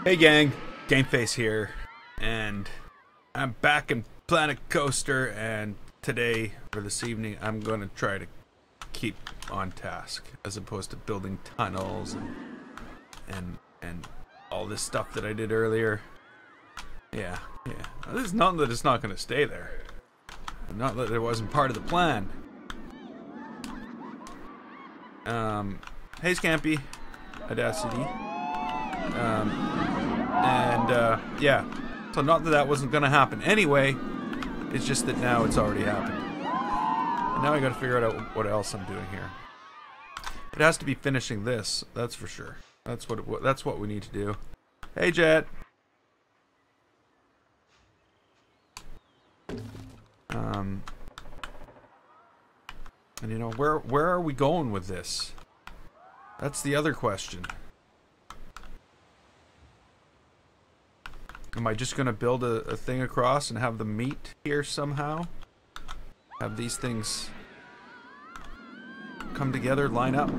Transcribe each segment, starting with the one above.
Hey gang, Gameface here, and I'm back in Planet Coaster, and today, or this evening, I'm going to try to keep on task, as opposed to building tunnels and all this stuff that I did earlier. Yeah. This is not that it's not going to stay there. Not that it wasn't part of the plan. Hey Scampy, Audacity. Yeah. So not that that wasn't gonna happen anyway. It's just that now it's already happened. And now I gotta figure out what else I'm doing here. It has to be finishing this, that's for sure. That's what we need to do. Hey Jet. And you know, where are we going with this? That's the other question. Am I just gonna build a thing across and have them meet here somehow? Have these things come together, line up?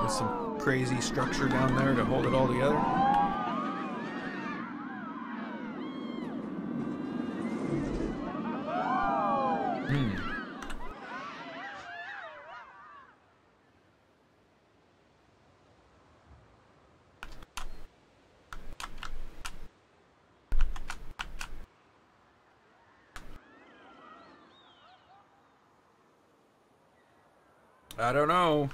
With some crazy structure down there to hold it all together? I don't know.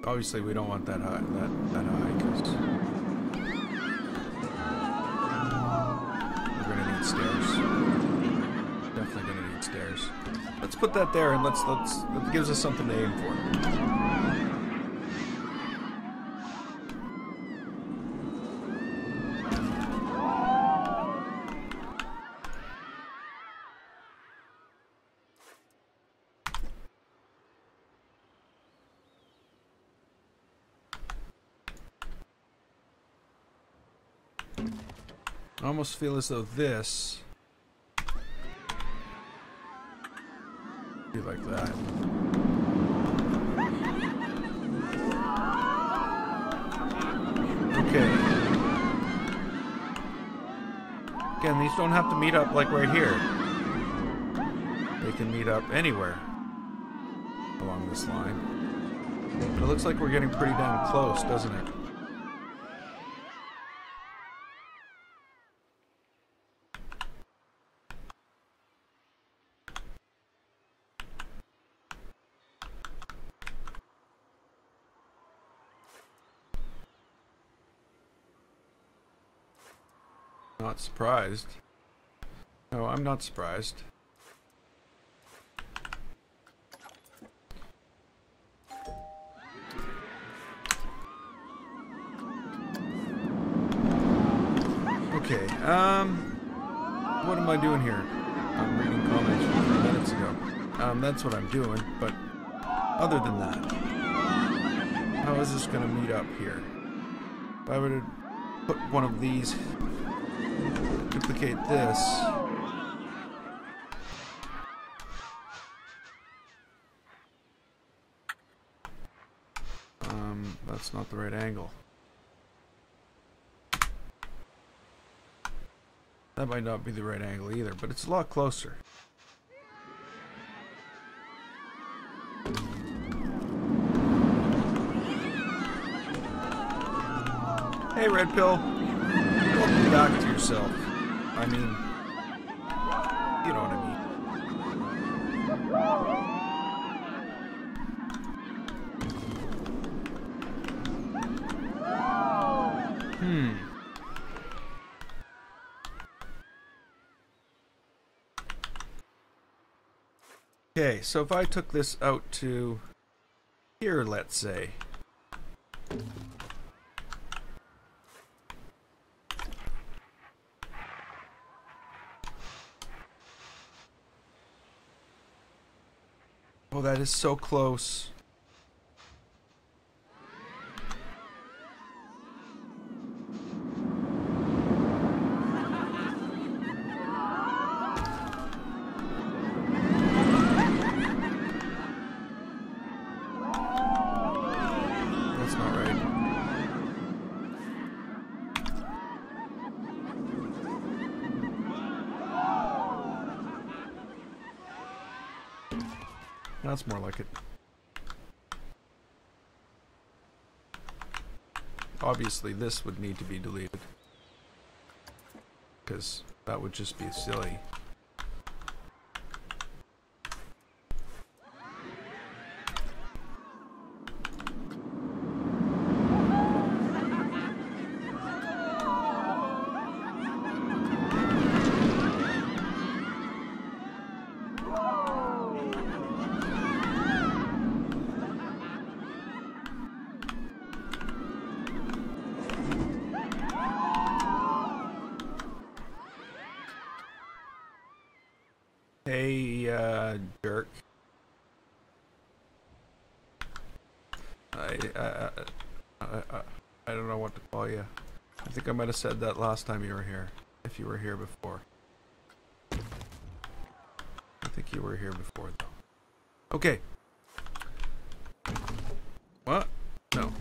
Obviously, we don't want that high, that high, because we're gonna need stairs. Definitely gonna need stairs. Let's put that there, and that gives us something to aim for. I almost feel as though this be like that. Okay. Again, these don't have to meet up like right here. They can meet up anywhere along this line. But it looks like we're getting pretty damn close, doesn't it? Not surprised. No, I'm not surprised. Okay, what am I doing here? I'm reading comments from 3 minutes ago. That's what I'm doing, but other than that, how is this gonna meet up here? If I were to put one of these, duplicate this. That's not the right angle. That might not be the right angle either, but it's a lot closer. Hey, Red Pill. Welcome back to yourself. I mean, you know what I mean. Okay, so if I took this out to here, let's say. Oh, that is so close. That's not right. That's more like it. Obviously, this would need to be deleted, because that would just be silly. Hey, jerk. I don't know what to call you. I think I might have said that last time you were here. If you were here before. I think you were here before, though. Okay. What? No.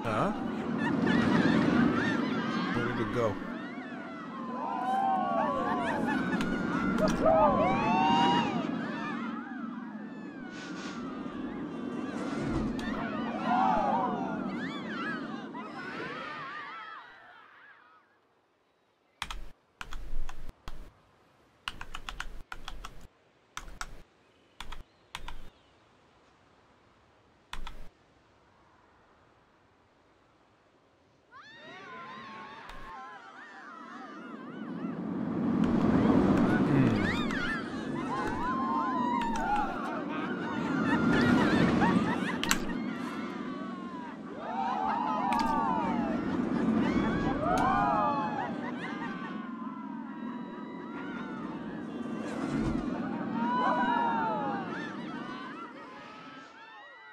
Huh? Where did it go?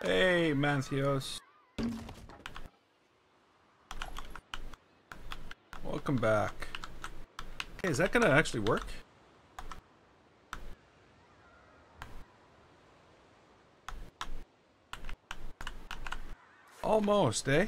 Hey, Matthews. Welcome back. Okay, is that gonna actually work? Almost, eh?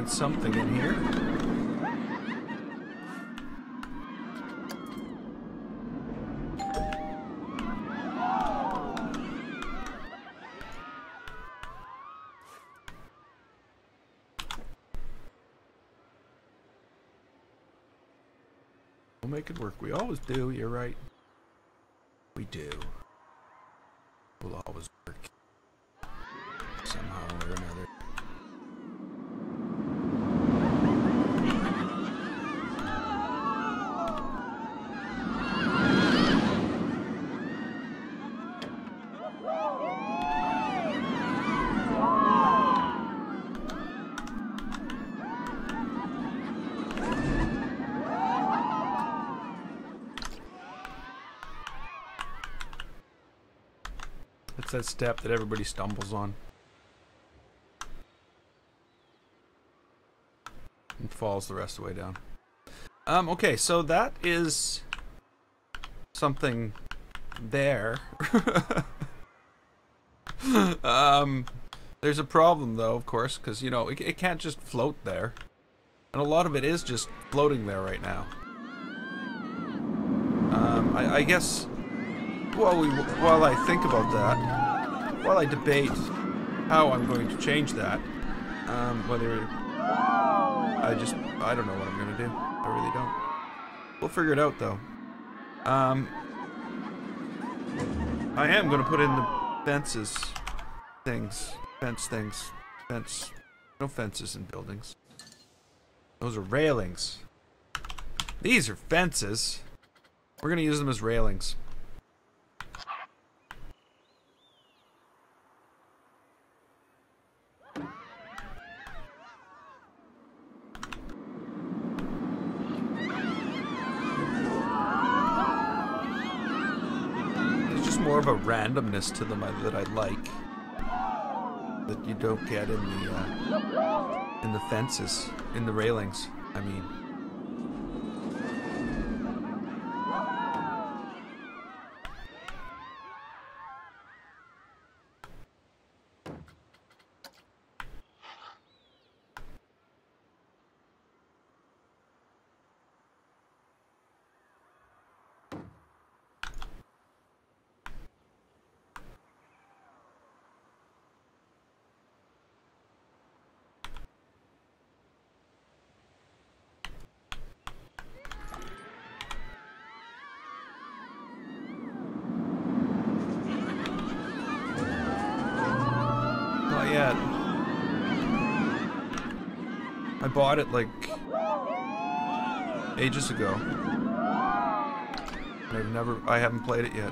Something in here. We'll make it work. We always do, you're right. We do. We'll always work. Somehow or another. It's that step that everybody stumbles on and falls the rest of the way down. Okay, so that is something there. There's a problem though, of course, because, you know, it can't just float there. And a lot of it is just floating there right now. I guess while I think about that, while I debate how I'm going to change that, whether I don't know what I'm gonna do. I really don't. We'll figure it out though. I am gonna put in the fences. Fence. No fences in buildings. Those are railings. These are fences. We're gonna use them as railings. There's just more of a randomness to them that I like. That you don't get in the fences, in the railings, I mean. Not yet. I bought it like ages ago. And I haven't played it yet.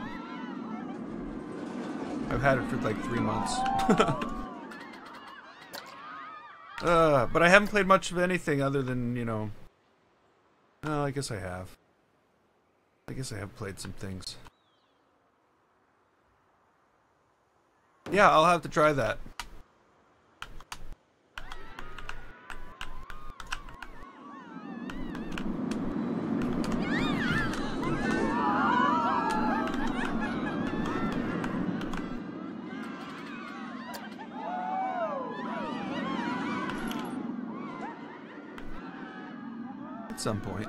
I've had it for like 3 months. But I haven't played much of anything other than, you know... Oh, I guess I have. I guess I have played some things. Yeah, I'll have to try that. At some point.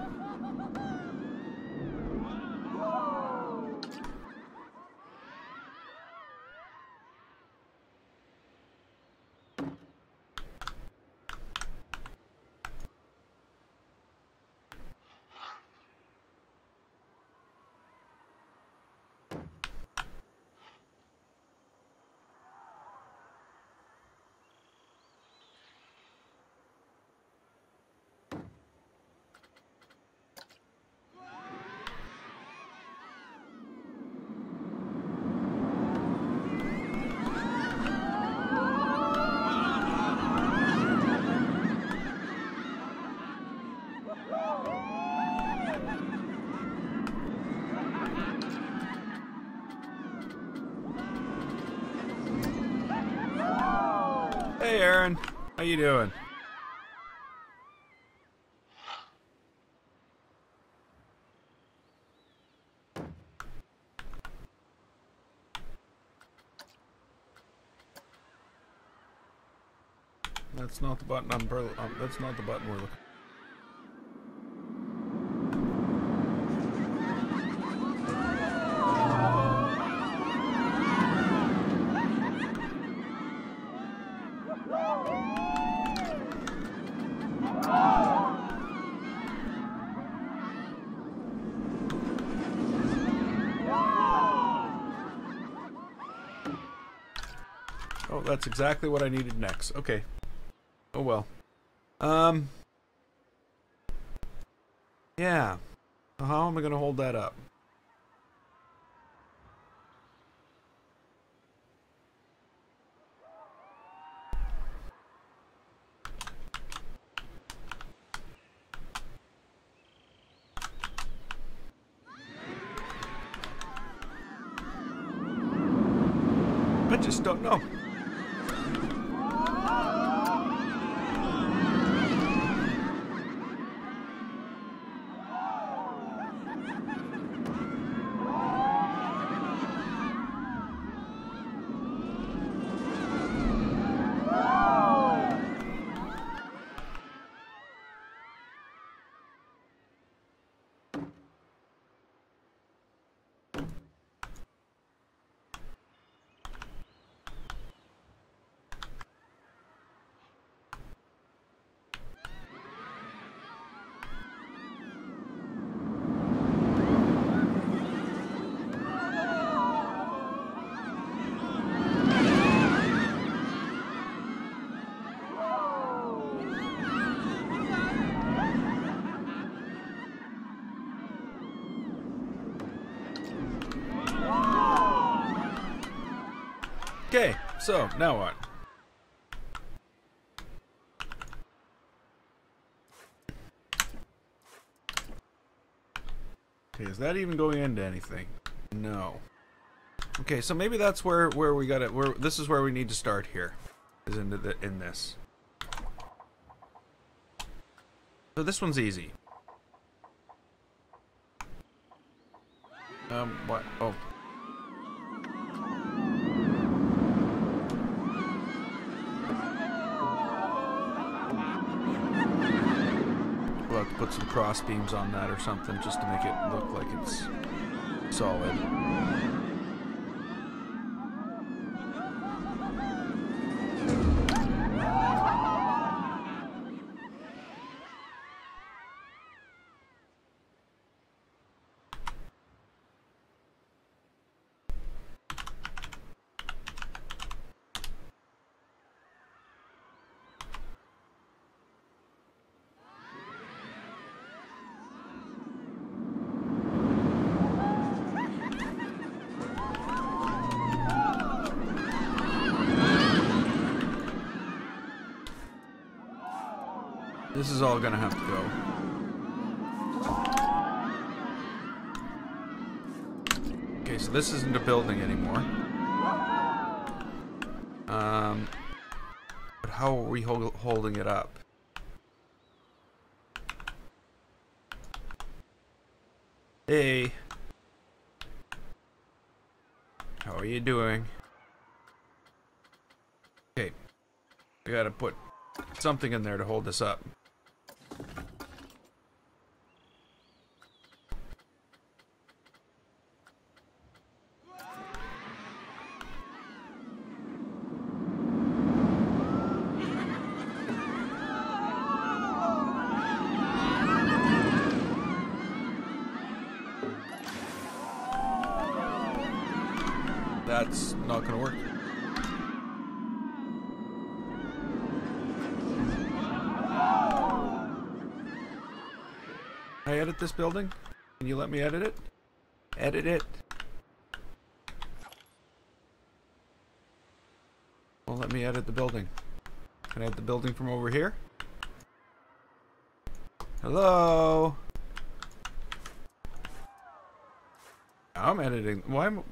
Hey Aaron, how you doing? That's not the button that's not the button we're looking. Oh, that's exactly what I needed next. Okay. Oh well. Yeah. How am I gonna hold that up? I just don't know. Okay, so now what? Okay, is that even going into anything? No. Okay, so maybe that's where we got it. Where this is where we need to start here, is in this. So this one's easy. What? Oh. We'll have to put some cross beams on that or something just to make it look like it's solid. This is all gonna have to go. Okay, so this isn't a building anymore. But how are we holding it up? Hey. How are you doing? Okay. We gotta put something in there to hold this up. That's not gonna work. Can I edit this building? Can you let me edit it? Edit it. Well, let me edit the building. Can I edit the building from over here? Hello? I'm editing. Why am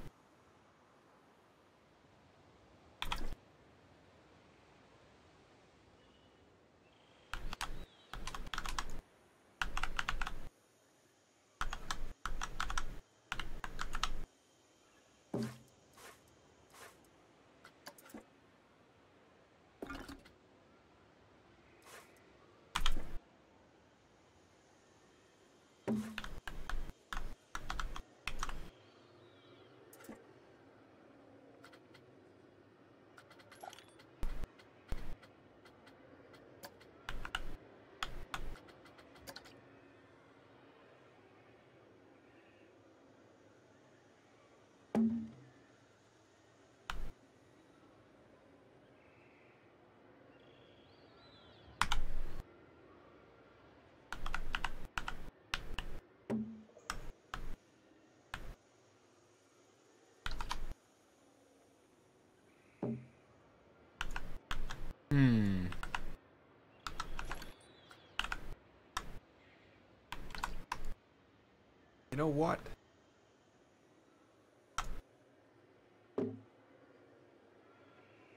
You know what?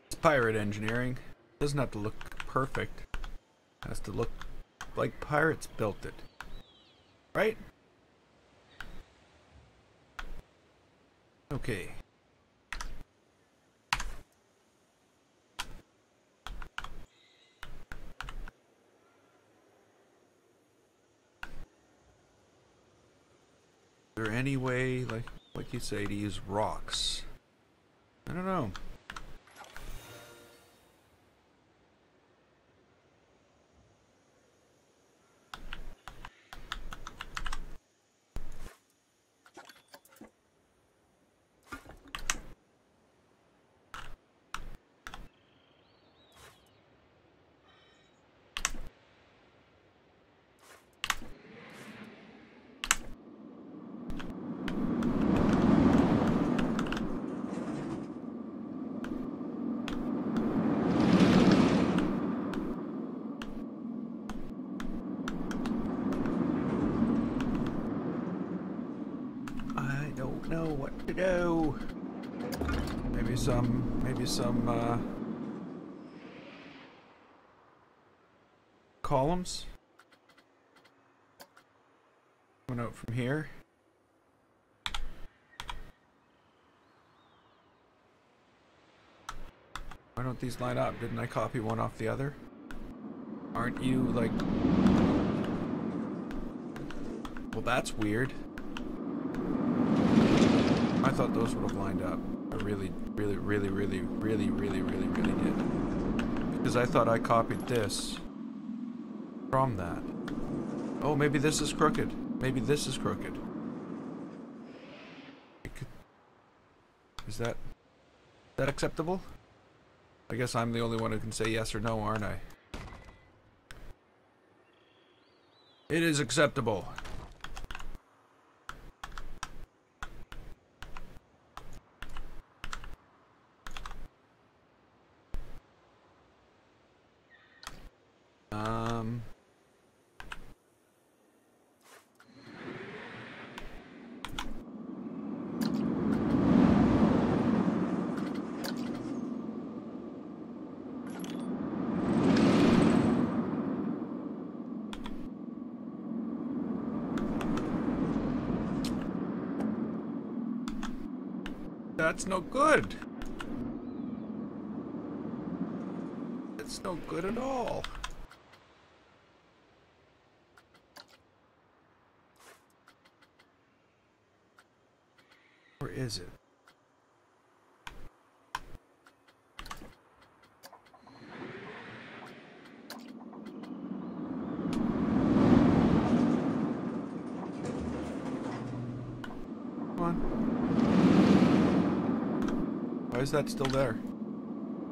It's pirate engineering. Doesn't have to look perfect. It has to look like pirates built it. Right? Okay. Is there any way, like you say, to use rocks? I don't know. to do. Maybe some columns coming out from here. Why don't these line up? Didn't I copy one off the other? Aren't you like... Well, that's weird. I thought those would have lined up. I really did. Because I thought I copied this from that. Oh, maybe this is crooked. Maybe this is crooked. Is that acceptable? I guess I'm the only one who can say yes or no, aren't I? It is acceptable. That's no good. It's no good at all. Where is it? Come on. Why is that still there?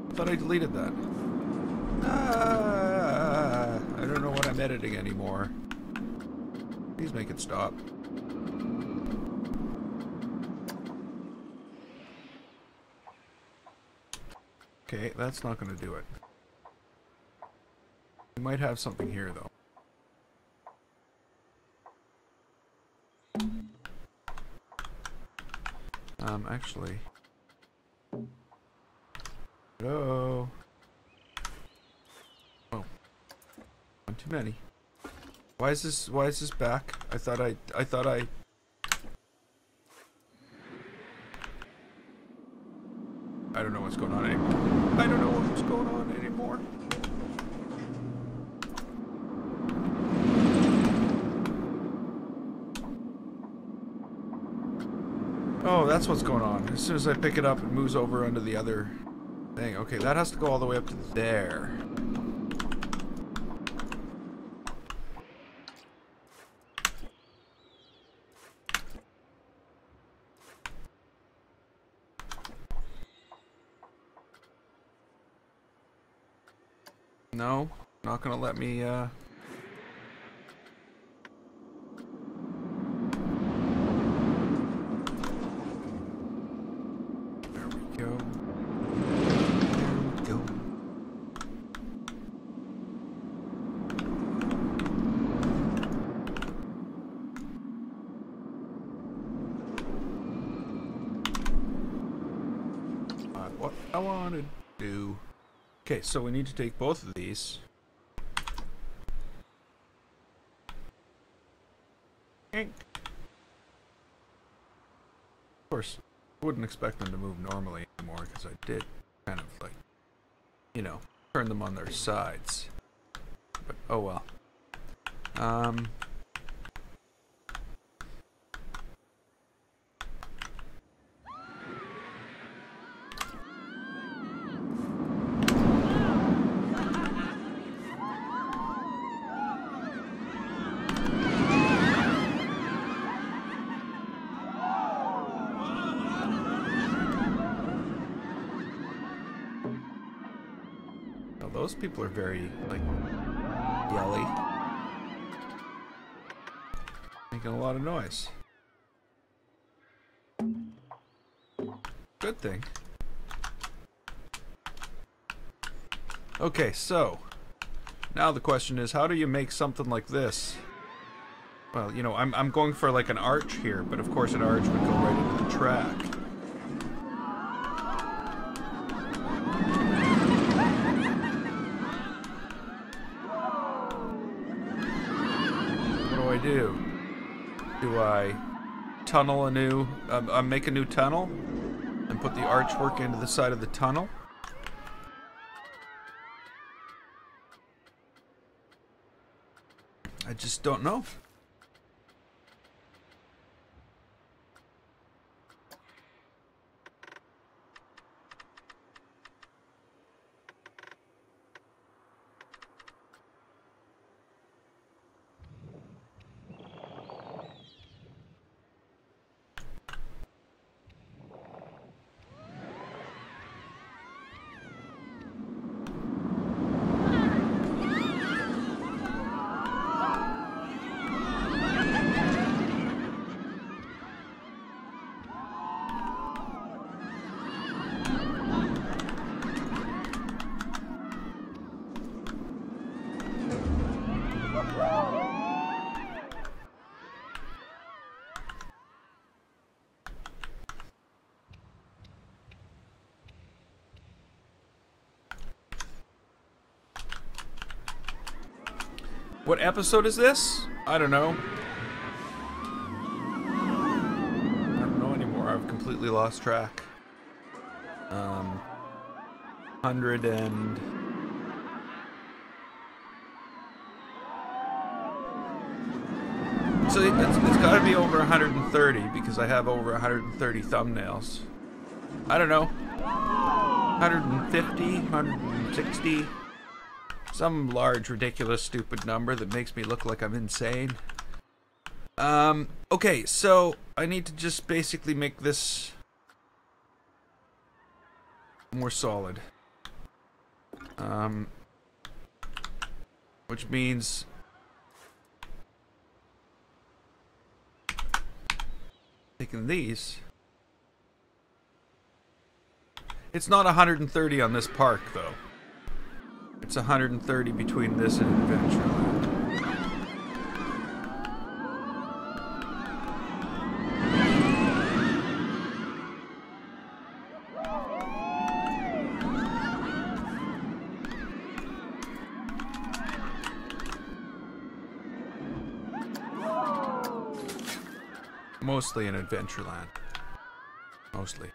I thought I deleted that. I don't know what I'm editing anymore. Please make it stop. Okay, that's not going to do it. We might have something here, though. Actually... Hello? Oh. One too many. Why is this back? I thought I don't know what's going on anymore. I don't know what's going on anymore. Oh, that's what's going on. As soon as I pick it up, it moves over under the other thing. Okay, that has to go all the way up to there. No, not gonna let me, There we go. There we go. What I want to do. Okay, so we need to take both of these. Of course, I wouldn't expect them to move normally anymore because I did kind of like, you know, turn them on their sides. But oh well. Those people are very, like, yelly. Making a lot of noise. Good thing. Okay, so now the question is, how do you make something like this? Well, you know, I'm going for like an arch here, but of course an arch would go right into the track. What do I do? Do I tunnel a new, make a new tunnel and put the archwork into the side of the tunnel? I just don't know. What episode is this? I don't know. I don't know anymore. I've completely lost track. 100 and... So it's got to be over 130 because I have over 130 thumbnails. I don't know. 150, 160... Some large, ridiculous, stupid number that makes me look like I'm insane. Okay, so I need to just basically make this more solid. Which means taking these. It's not 130 on this park, though. It's 130 between this and Adventureland. Mostly in Adventureland. Mostly.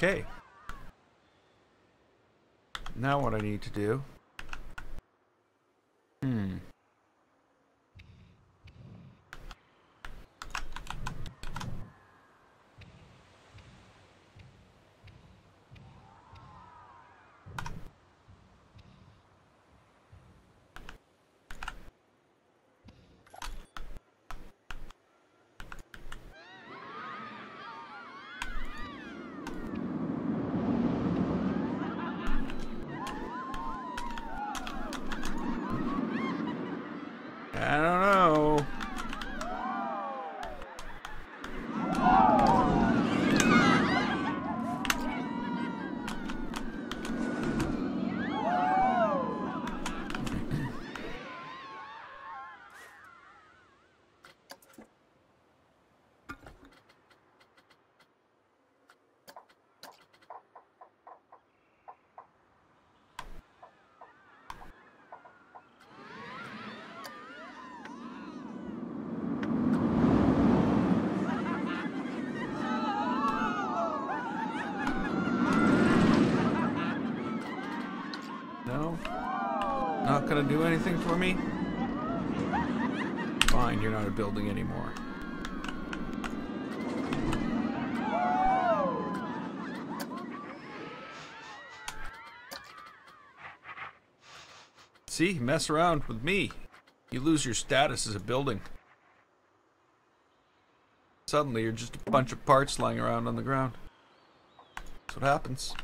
Okay. Now what I need to do... I don't know. Not gonna do anything for me? Fine, you're not a building anymore. See, mess around with me. You lose your status as a building. Suddenly, you're just a bunch of parts lying around on the ground. That's what happens.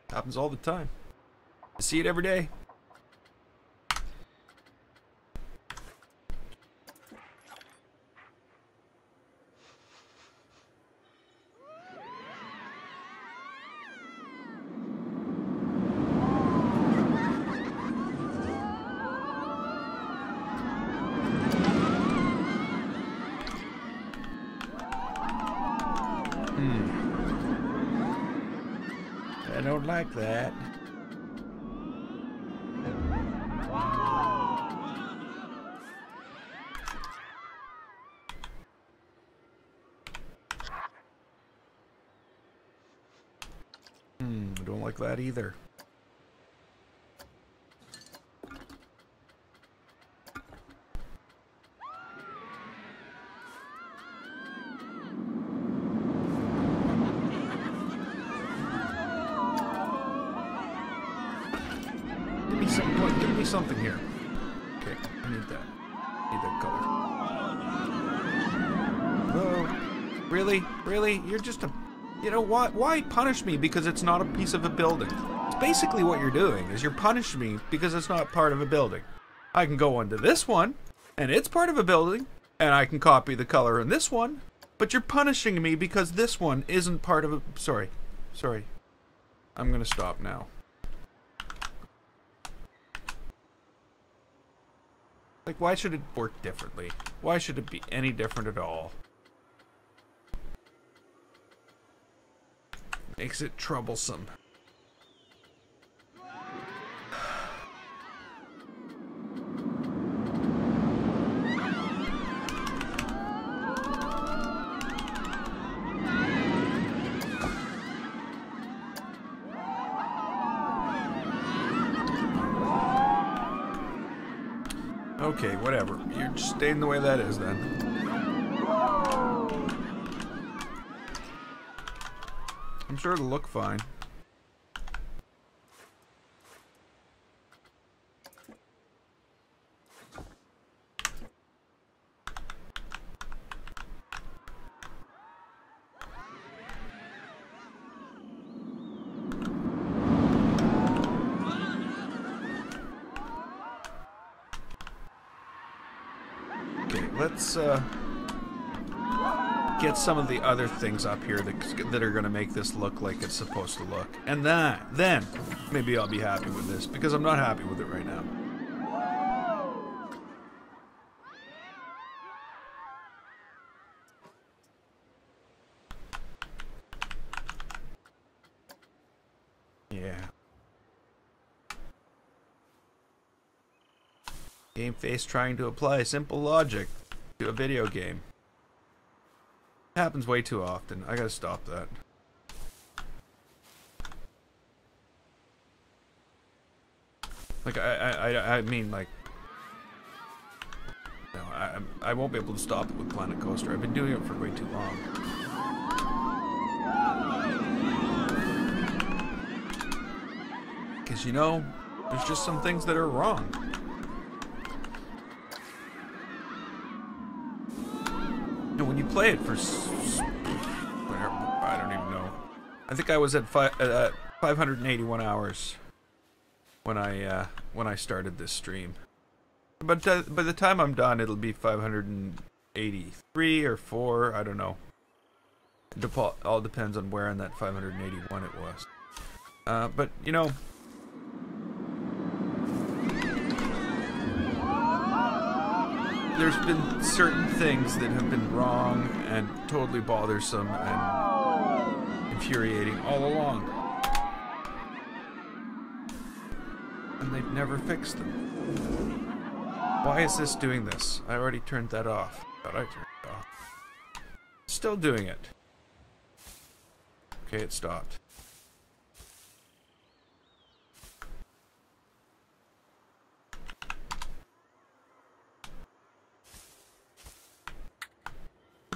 Happens all the time. I see it every day. I don't like that. I don't like that either. Give me something here. Okay, I need that. Need that color. Whoa. Really? Really? You're just a... You know what? Why punish me because it's not a piece of a building? It's basically what you're doing, is you're punishing me because it's not part of a building. I can go onto this one, and it's part of a building, and I can copy the color in this one, but you're punishing me because this one isn't part of a... Sorry. I'm gonna stop now. Like, why should it work differently? Why should it be any different at all? Makes it troublesome. Okay, whatever. You're just staying the way that is then. I'm sure it'll look fine. Let's get some of the other things up here that are going to make this look like it's supposed to look. And then maybe I'll be happy with this, because I'm not happy with it right now. Yeah. Game Face trying to apply simple logic to a video game. It happens way too often. I gotta stop that. Like, I mean, like... No, I won't be able to stop it with Planet Coaster. I've been doing it for way too long. Because, you know, there's just some things that are wrong. When you play it for whatever, I don't even know. I think I was at 581 hours when I started this stream. But by the time I'm done, it'll be 583 or 4. I don't know. It all depends on where in that 581 it was. But you know. There's been certain things that have been wrong and totally bothersome and infuriating all along. And they've never fixed them. Why is this doing this? I already turned that off. Thought I turned it off. Still doing it. Okay, it stopped.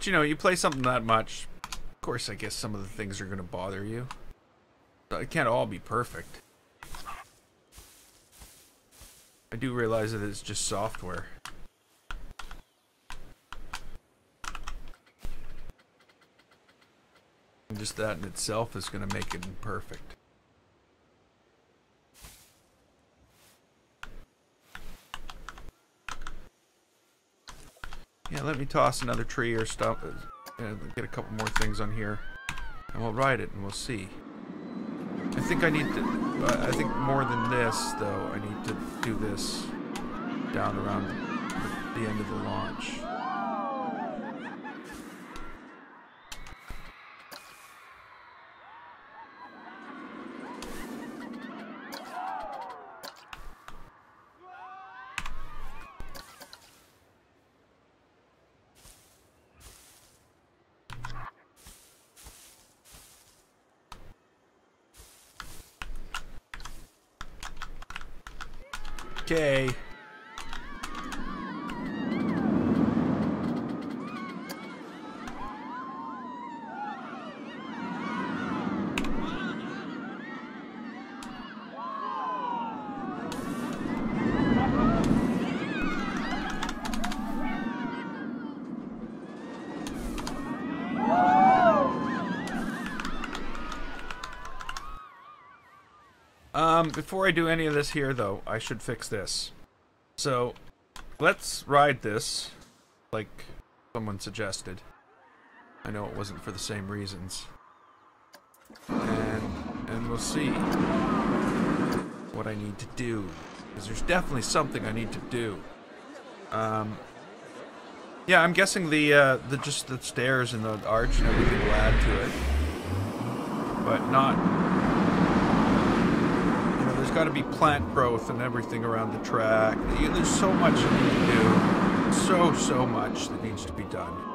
You know, you play something that much, of course I guess some of the things are going to bother you. It can't all be perfect. I do realize that it's just software. just that in itself is going to make it perfect. Yeah, let me toss another tree or stuff. Get a couple more things on here. And we'll ride it and we'll see. I think I need to... I think more than this, though, I need to do this down around the end of the launch. Okay. Before I do any of this here, though, I should fix this. So, let's ride this, like someone suggested. I know it wasn't for the same reasons. And we'll see what I need to do. Because there's definitely something I need to do. Yeah, I'm guessing just the stairs and the arch and everything will add to it. But not... There's got to be plant growth and everything around the track. There's so much you need to do. So much that needs to be done.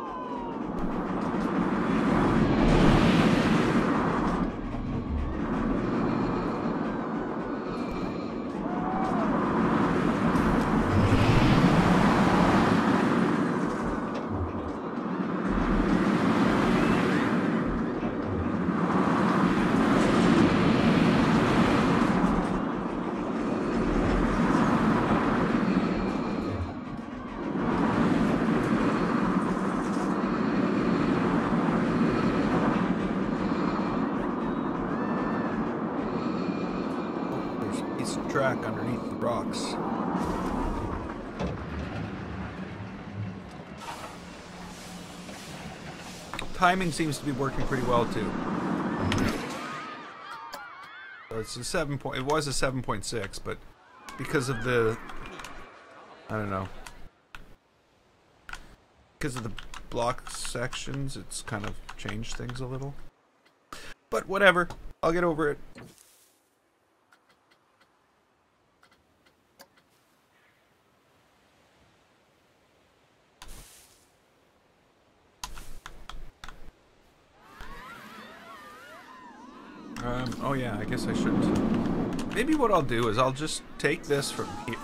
Track underneath the rocks. Timing seems to be working pretty well too. So it's a 7 point. It was a 7.6, but because of the, I don't know, because of the block sections, it's kind of changed things a little. But whatever, I'll get over it. Oh yeah, I guess I shouldn't. Maybe what I'll do is I'll just take this from here.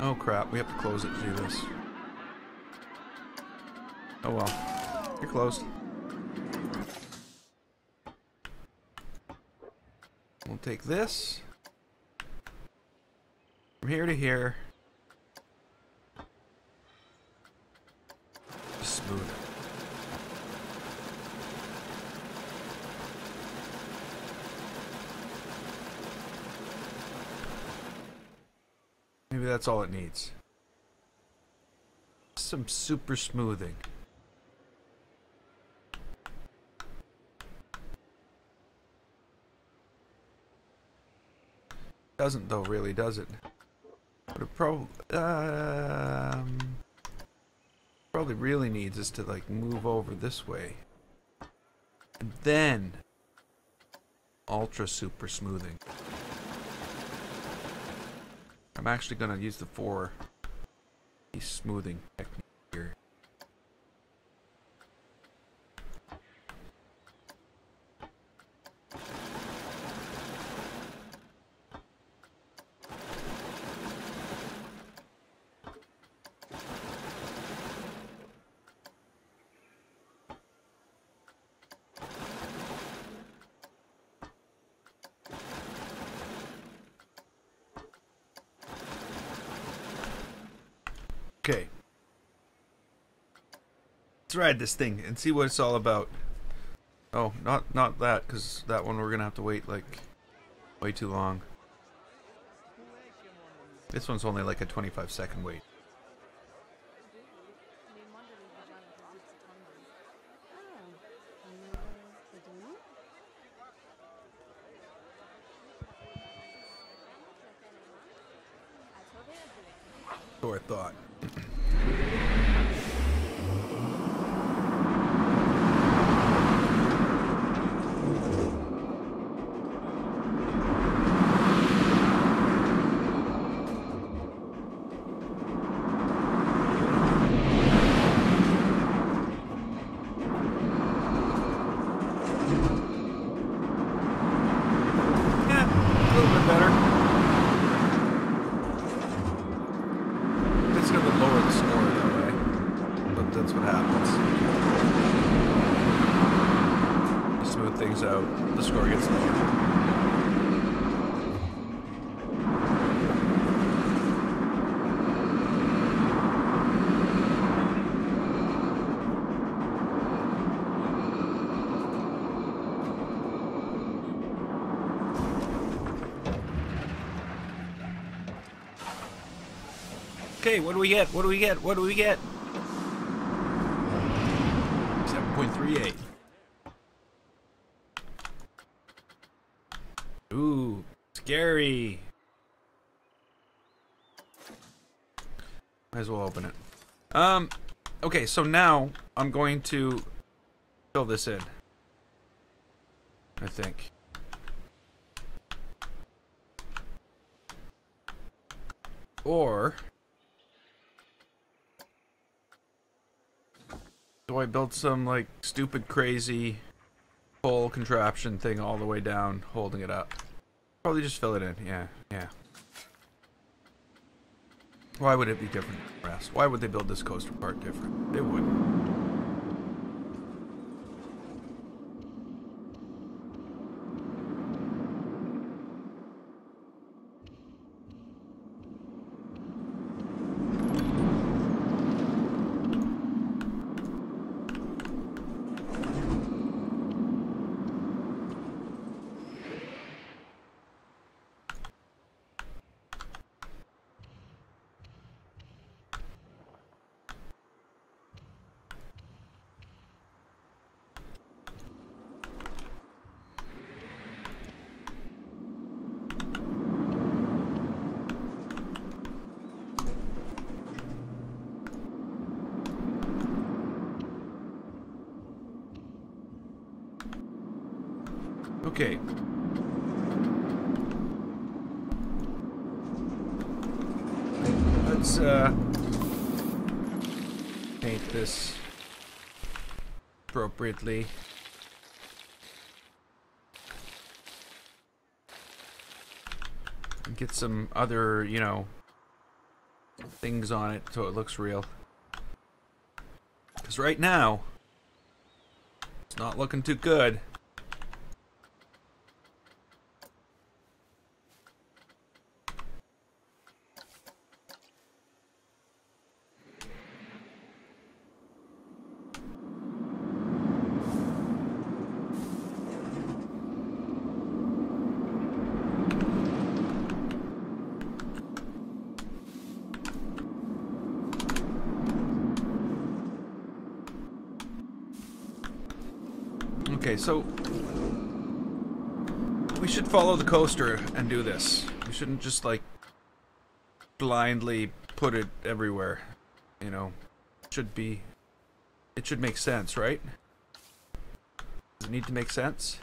Oh crap, we have to close it to do this. Oh well, you're closed. We'll take this from here to here. Just smooth it. Maybe that's all it needs. Some super smoothing. Doesn't though, really, does it? What it probably really needs is to like move over this way, and then ultra super smoothing. I'm actually going to use the 4-piece smoothing technique here. Okay. Let's ride this thing and see what it's all about. Oh, not that, because that one we're gonna have to wait like way too long. This one's only like a 25-second wait. So I thought. Out, the score gets lower. Okay, what do we get? What do we get? What do we get? 7.38. Ooh, scary. Might as well open it. Okay, so now I'm going to fill this in. I think. Or do I build some like stupid crazy pole contraption thing all the way down, holding it up? Probably just fill it in. Yeah. Why would it be different from the rest? Why would they build this coaster part different? They wouldn't. Okay. Let's paint this appropriately. And get some other, you know, things on it so it looks real. Because right now, it's not looking too good. Okay, so we should follow the coaster and do this. We shouldn't just like blindly put it everywhere. You know, it should make sense, right? Does it need to make sense?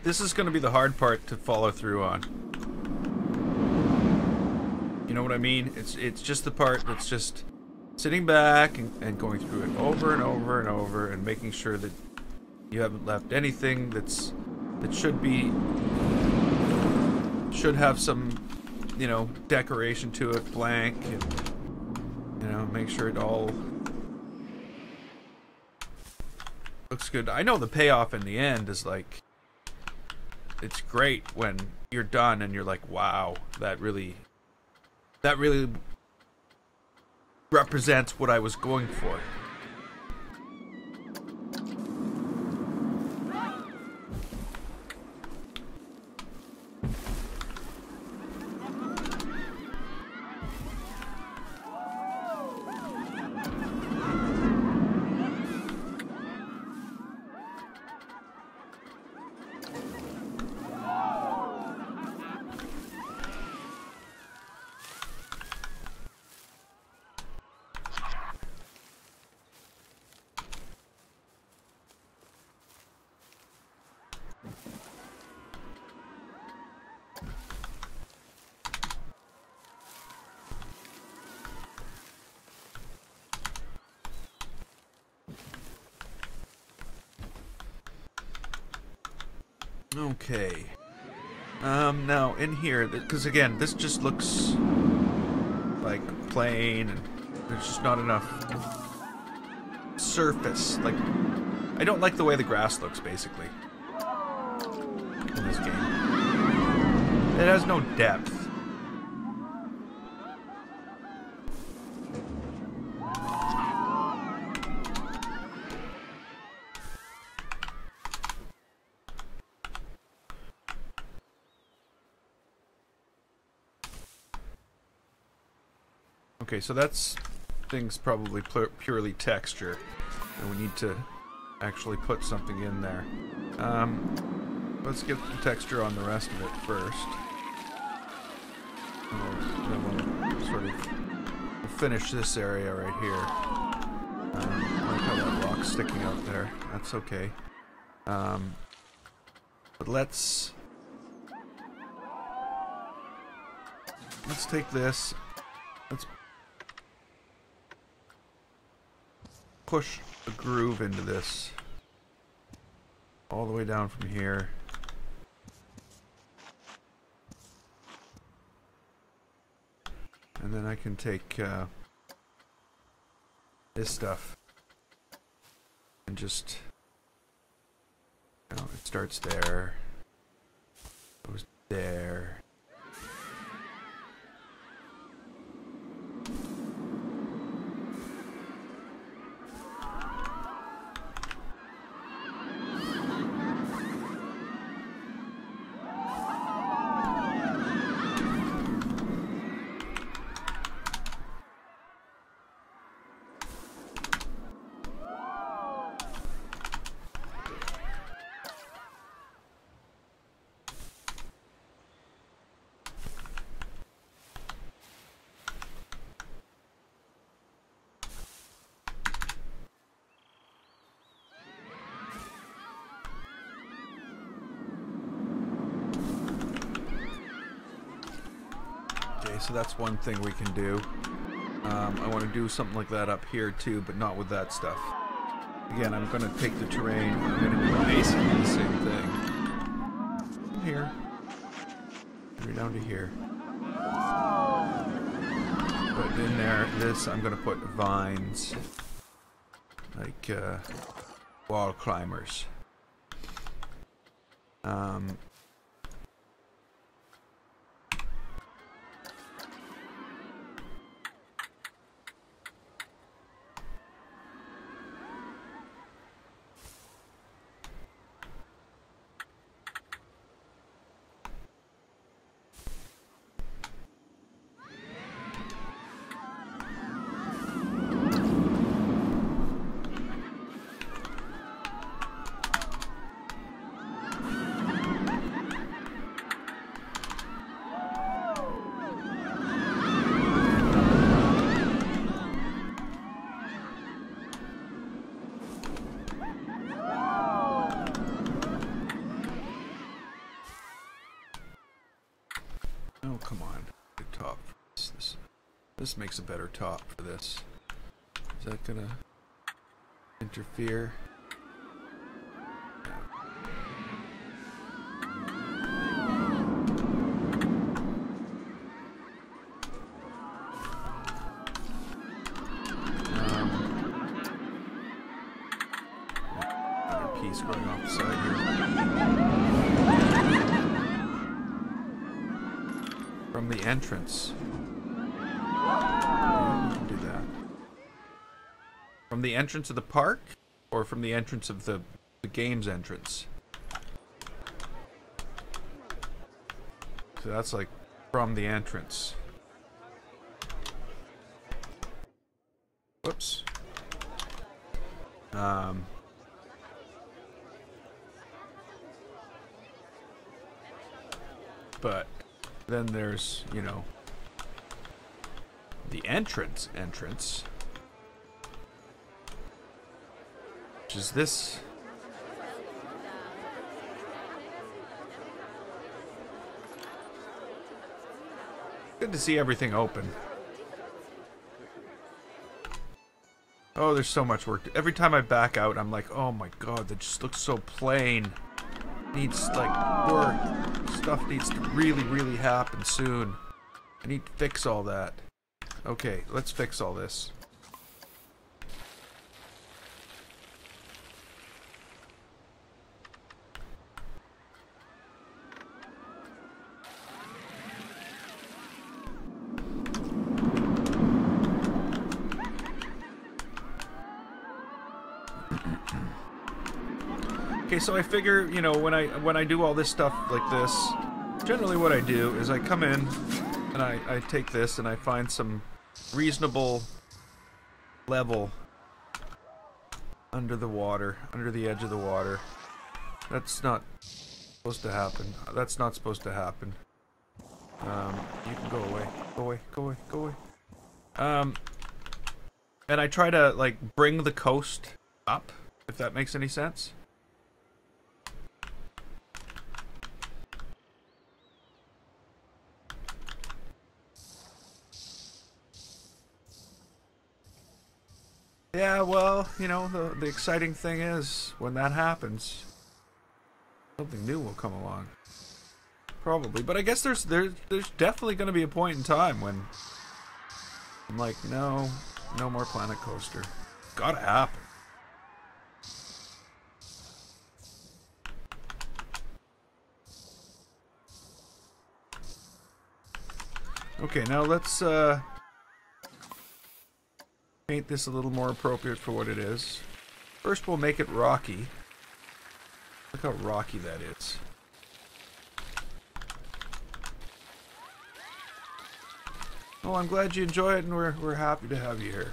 this is going to be the hard part to follow through on. You know what I mean? It's just the part that's just sitting back and going through it over and over and over and making sure that you haven't left anything that should have some, you know, decoration to it, blank, and, you know, make sure it all looks good. I know the payoff in the end is like, it's great when you're done and you're like, wow, that really represents what I was going for. Okay. Now in here, because again, this just looks like plain, and there's just not enough surface. Like, I don't like the way the grass looks, basically, in this game. It has no depth. Okay, so that's things probably purely texture, and we need to actually put something in there. Let's get the texture on the rest of it first. Then we'll sort of finish this area right here. I like how that rock's sticking out there. That's okay. But let's take this. Let's push a groove into this all the way down from here. And then I can take this stuff and just, you know, it starts there, goes there. So that's one thing we can do. I want to do something like that up here too, but not with that stuff. Again, I'm going to take the terrain. I'm going to do basically the same thing. From here. Right down to here. But in there, this, I'm going to put vines. Like, wall climbers. Oh, come on. Good top. This makes a better top for this. Is that gonna interfere? Another piece going off the side here. From the entrance. Yeah, we can do that. From the entrance of the park, or from the entrance of the game's entrance? So that's like from the entrance. Whoops. But then there's, you know, the entrance, which is this. Good to see everything open. Oh, there's so much work. Every time I back out, I'm like, oh my god, that just looks so plain. Needs, like, work. Stuff needs to really, really happen soon. I need to fix all that. Okay, let's fix all this. Okay, so I figure, you know, when I do all this stuff like this, generally what I do is I come in and I take this and I find some reasonable level under the water, under the edge of the water. That's not supposed to happen. That's not supposed to happen. You can go away. Go away, go away, go away. And I try to, like, bring the coast up, if that makes any sense. Yeah, well, you know, the exciting thing is, when that happens, something new will come along. Probably. But I guess there's definitely going to be a point in time when I'm like, no more Planet Coaster. Gotta happen. Okay, now let's, paint this a little more appropriate for what it is. First we'll make it rocky. Look how rocky that is. Well, I'm glad you enjoy it and we're happy to have you here.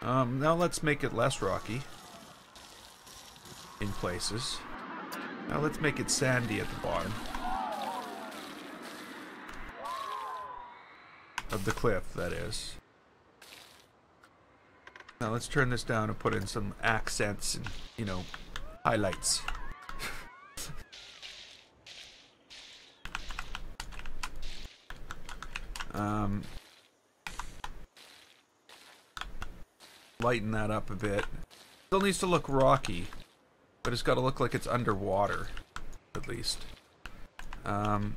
Now let's make it less rocky. In places. Now let's make it sandy at the bottom. Of the cliff, that is. Now let's turn this down and put in some accents and, you know, highlights. Lighten that up a bit. Still needs to look rocky, but it's got to look like it's underwater, at least. And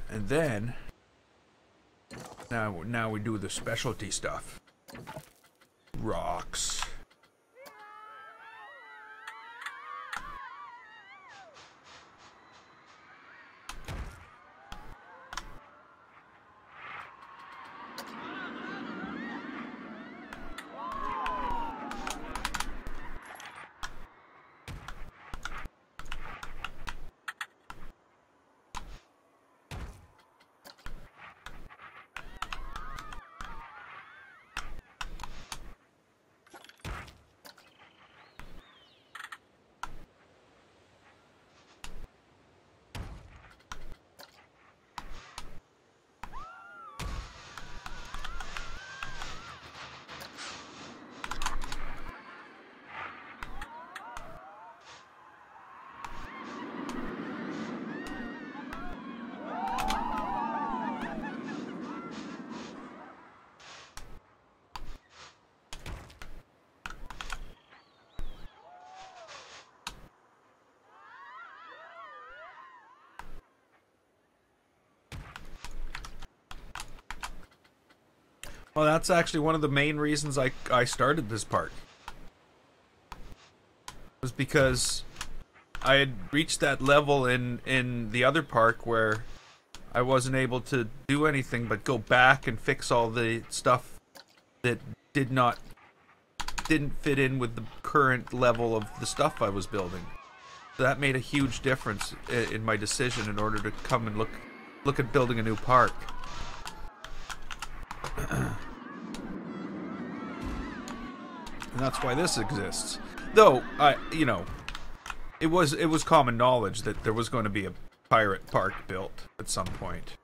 then, now we do the specialty stuff. Rocks. Well, that's actually one of the main reasons I started this park. Was because I had reached that level in the other park where I wasn't able to do anything but go back and fix all the stuff that didn't fit in with the current level of the stuff I was building. So that made a huge difference in my decision in order to come and look at building a new park. And that's why this exists. Though it was common knowledge that there was going to be a pirate park built at some point.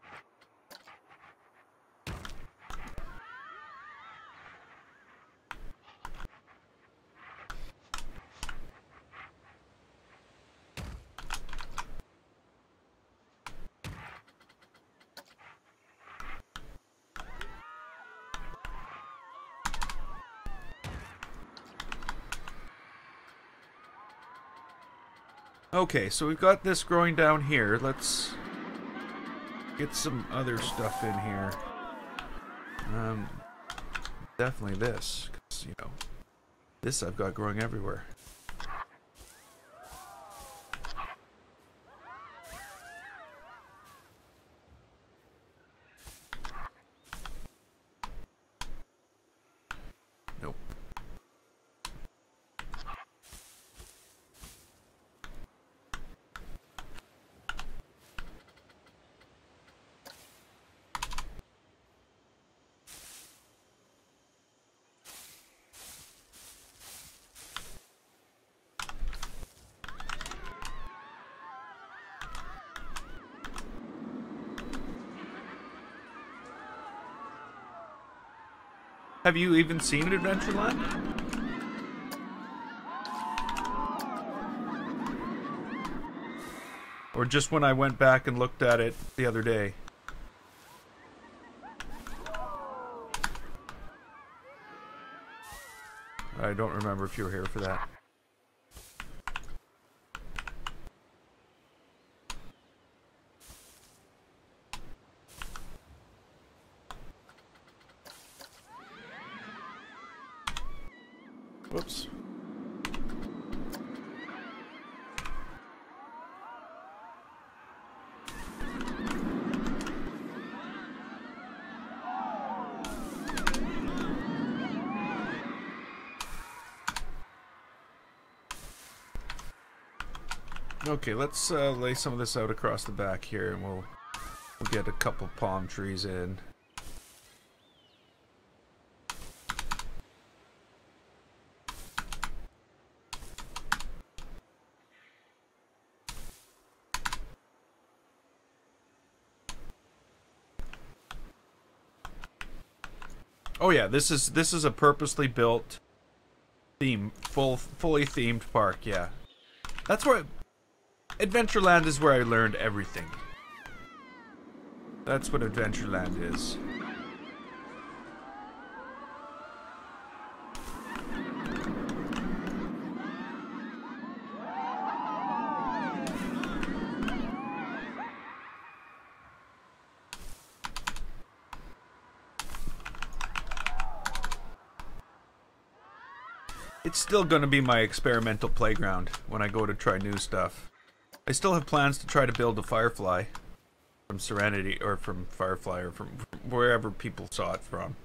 Okay, so we've got this growing down here. Let's get some other stuff in here. Definitely this, 'cause, this I've got growing everywhere. Nope. Have you even seen Adventureland? Or just when I went back and looked at it the other day? I don't remember if you were here for that. Whoops. Okay, let's lay some of this out across the back here, and we'll get a couple palm trees in. Oh yeah, this is a purposely built fully themed park, yeah. That's where Adventureland is, where I learned everything. That's what Adventureland is. It's still going to be my experimental playground when I go to try new stuff. I still have plans to try to build a Firefly from Serenity, or from Firefly, or from wherever people saw it from.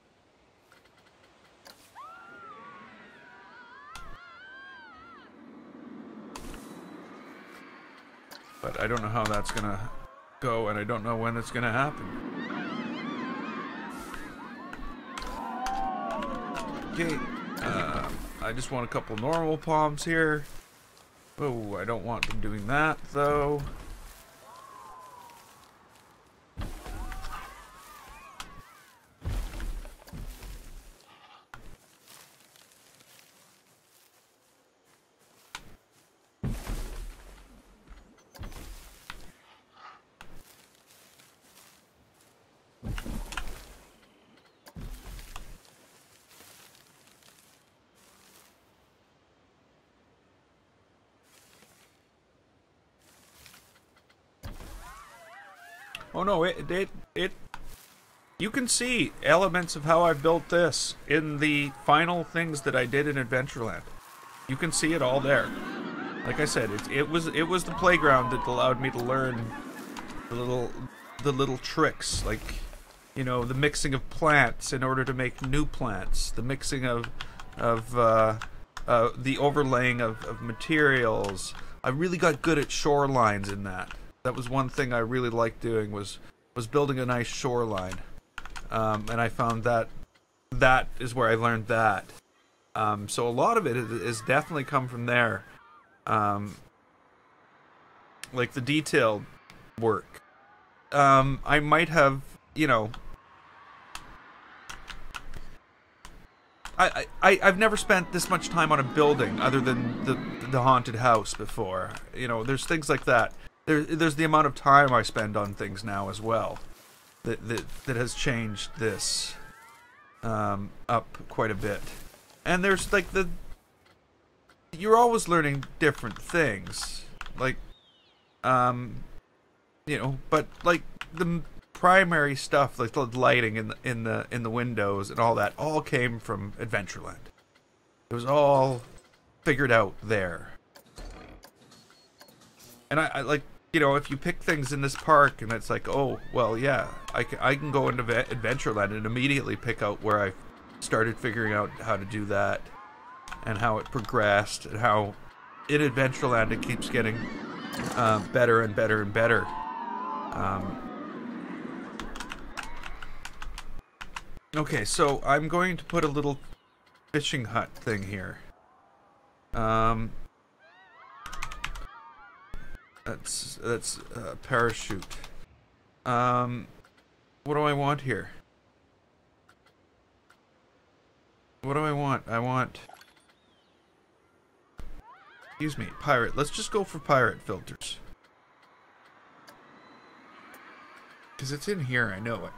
But I don't know how that's going to go, and I don't know when it's going to happen. Okay, I just want a couple normal palms here. Oh, I don't want them doing that, though. Oh no, it You can see elements of how I've built this in the final things that I did in Adventureland. You can see it all there. Like I said, it was the playground that allowed me to learn the little tricks, like, you know, the mixing of plants in order to make new plants, the mixing of the overlaying of materials. I really got good at shorelines in that. That was one thing I really liked doing, was building a nice shoreline. And I found that is where I learned that. So a lot of it is definitely come from there. Like the detailed work. I might have, you know, I've never spent this much time on a building other than the haunted house before. You know, there's things like that. There's the amount of time I spend on things now as well that has changed this up quite a bit. And there's like you're always learning different things, like you know, but like the primary stuff, like the lighting in the windows and all that, all came from Adventureland. It was all figured out there. And I like, you know, if you pick things in this park and it's like, oh, well, yeah, I can go into Adventureland and immediately pick out where I started figuring out how to do that and how it progressed and how in Adventureland it keeps getting better and better and better. Okay, so I'm going to put a little fishing hut thing here. That's a parachute. What do I want here? What do I want? I want... Excuse me, pirate. Let's just go for pirate filters. Because it's in here, I know it.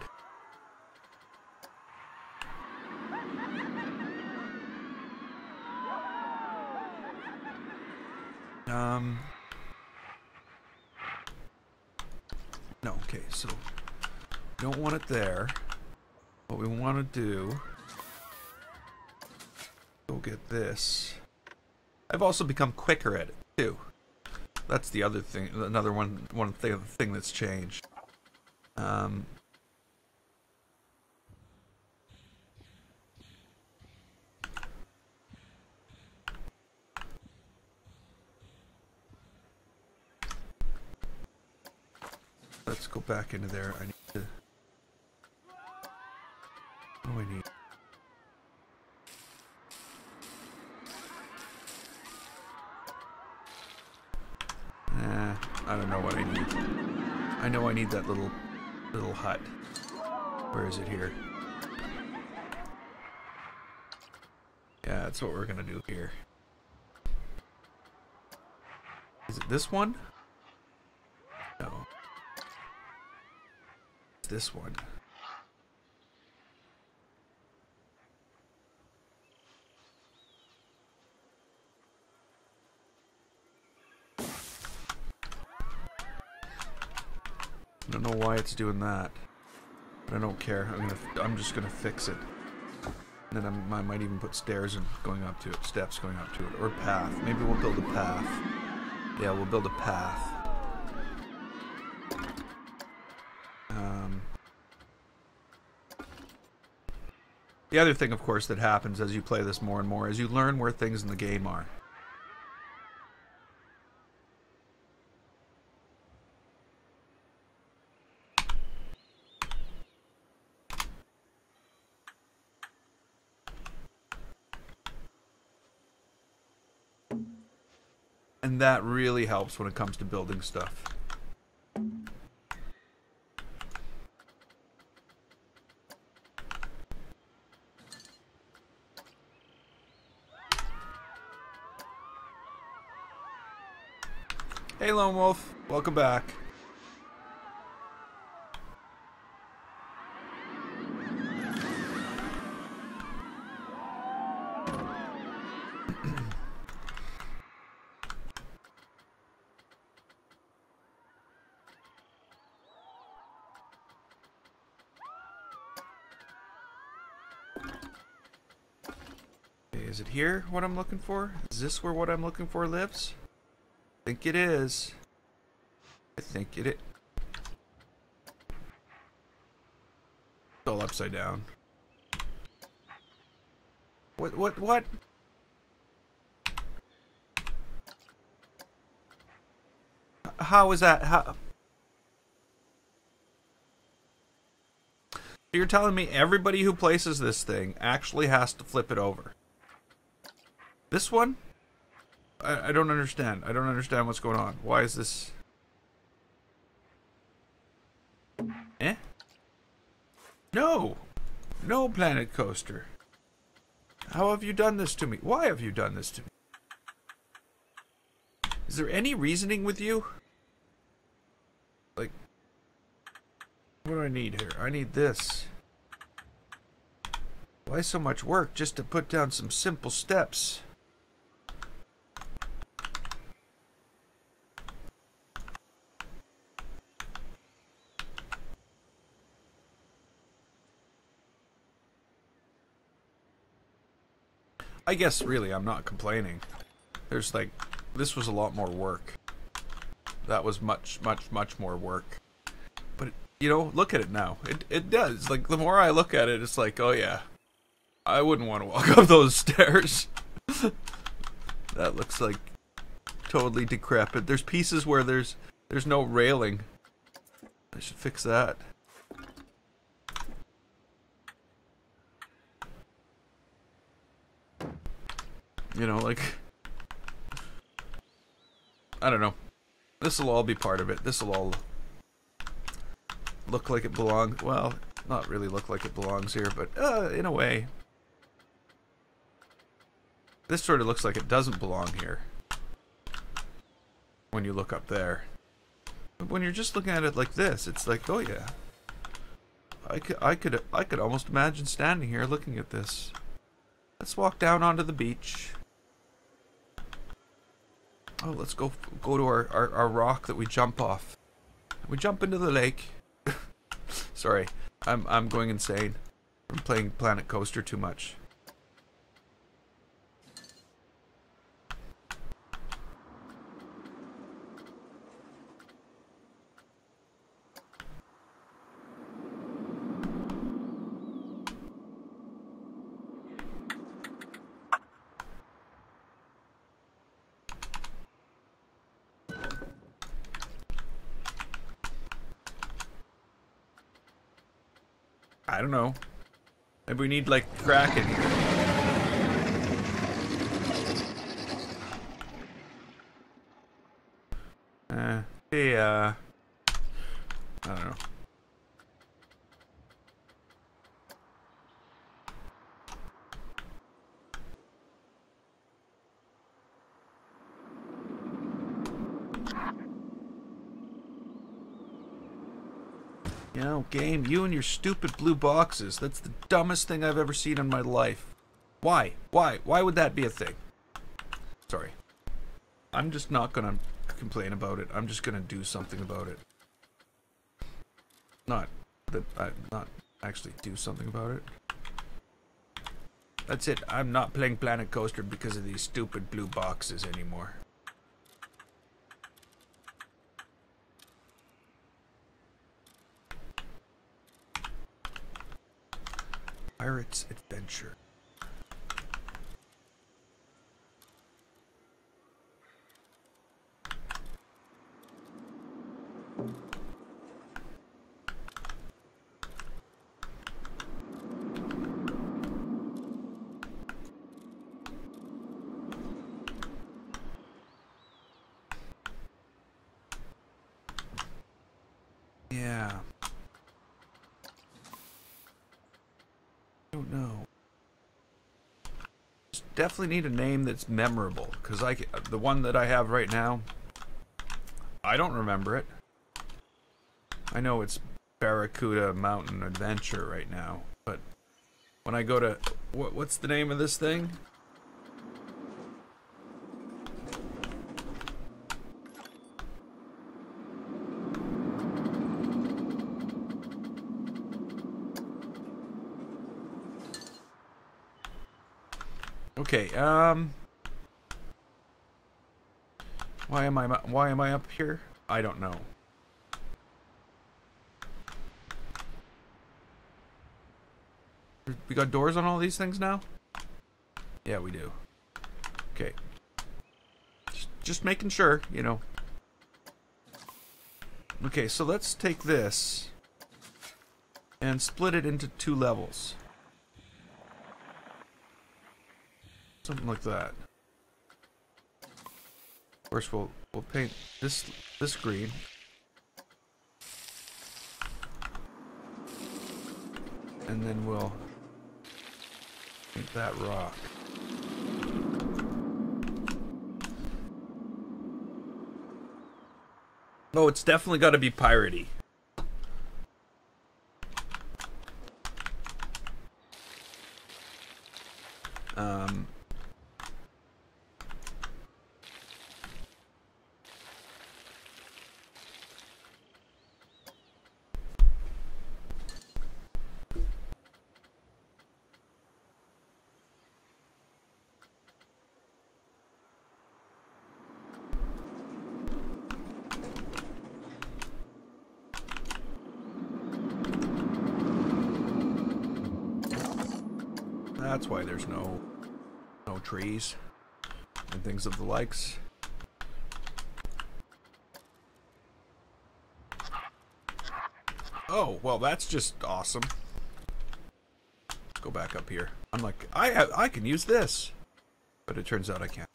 No, okay, so we don't want it there. What we want to do, go get this. I've also become quicker at it too. That's the other thing, another one thing that's changed. Let's go back into there. I need to... What do I need? I don't know what I need. I know I need that little hut. Where is it here? Yeah, that's what we're gonna do here. Is it this one? No. It's this one. I don't know why it's doing that, but I don't care. I'm just gonna fix it. And then I might even put stairs and going up to it, steps going up to it, or a path. Maybe we'll build a path. Yeah, we'll build a path. The other thing, of course, that happens as you play this more and more is you learn where things in the game are. And that really helps when it comes to building stuff. Hey Lone Wolf, welcome back. Is it here, what I'm looking for? Is this where what I'm looking for lives? I think it is. I think it is. It's all upside down. What? How is that? How? You're telling me everybody who places this thing actually has to flip it over? This one? I don't understand. I don't understand what's going on. Why is this... Eh? No! No, Planet Coaster. How have you done this to me? Why have you done this to me? Is there any reasoning with you? Like... What do I need here? I need this. Why so much work just to put down some simple steps? I guess really I'm not complaining. There's like, this was a lot more work. That was much more work. But, you know, look at it now. It does. Like, the more I look at it, it's like, oh yeah. I wouldn't want to walk up those stairs. That looks like totally decrepit. There's pieces where there's no railing. I should fix that. You know, like, I don't know. This will all be part of it. This will all look like it belongs. Well, not really look like it belongs here, but in a way. This sort of looks like it doesn't belong here. When you look up there. But when you're just looking at it like this, it's like, oh yeah. I could almost imagine standing here looking at this. Let's walk down onto the beach. Oh, let's go to our rock that we jump off. We jump into the lake. Sorry, I'm going insane from playing Planet Coaster too much. I don't know. Maybe we need, like, Kraken here. I don't know. You know, game, you and your stupid blue boxes. That's the dumbest thing I've ever seen in my life. Why? Why? Why would that be a thing? Sorry. I'm just not gonna complain about it. I'm just gonna do something about it. Not actually do something about it. That's it. I'm not playing Planet Coaster because of these stupid blue boxes anymore. Pirate's Adventure. Yeah. I don't know. Just definitely need a name that's memorable, because the one that I have right now, I don't remember it. I know it's Barracuda Mountain Adventure right now, but when I go to what's the name of this thing? Okay, why am I up here? I don't know. We got doors on all these things now? Yeah, we do. Okay. Just making sure, you know. Okay, so let's take this and split it into 2 levels. Something like that. Of course, we'll paint this green. And then we'll paint that rock. Oh, it's definitely got to be piratey. That's why there's no trees and things of the likes. Oh, well, that's just awesome. Let's go back up here. I'm like, I can use this, but it turns out I can't.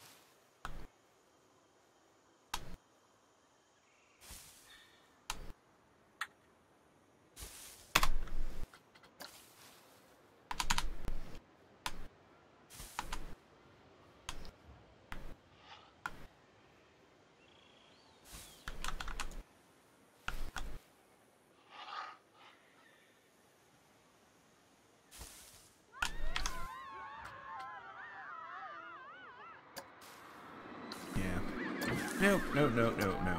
No, no, no, no, no.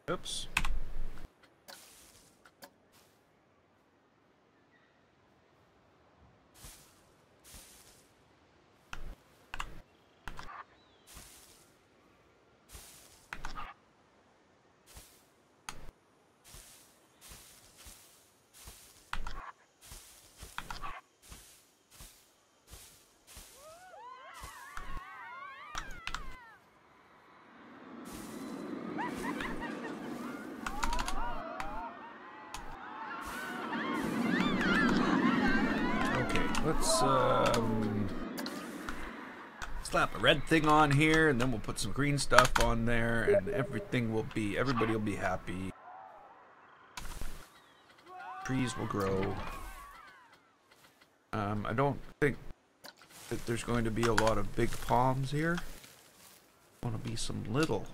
Oops. Let's slap a red thing on here, and then we'll put some green stuff on there, and everybody will be happy. Trees will grow. I don't think that there's going to be a lot of big palms here. I want to be some little.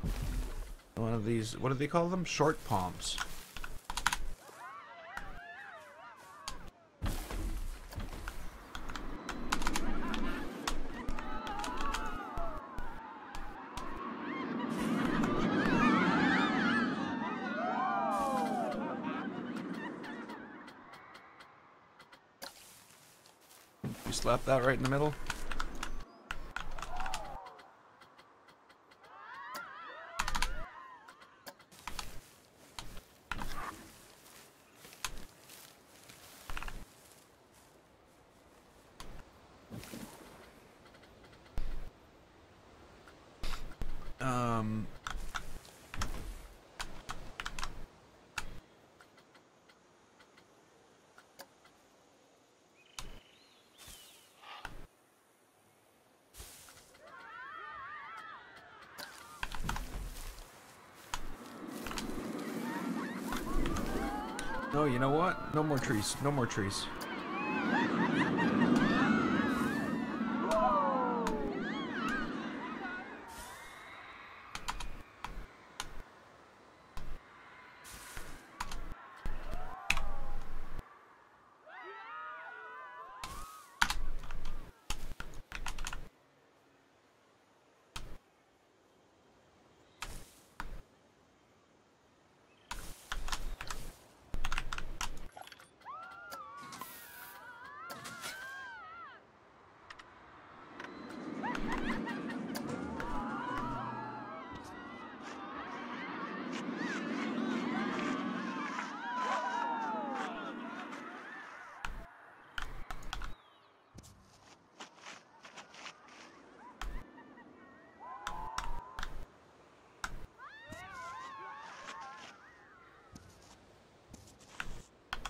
One of these, what do they call them? Short palms. You slap that right in the middle. No, you know what? No more trees. No more trees.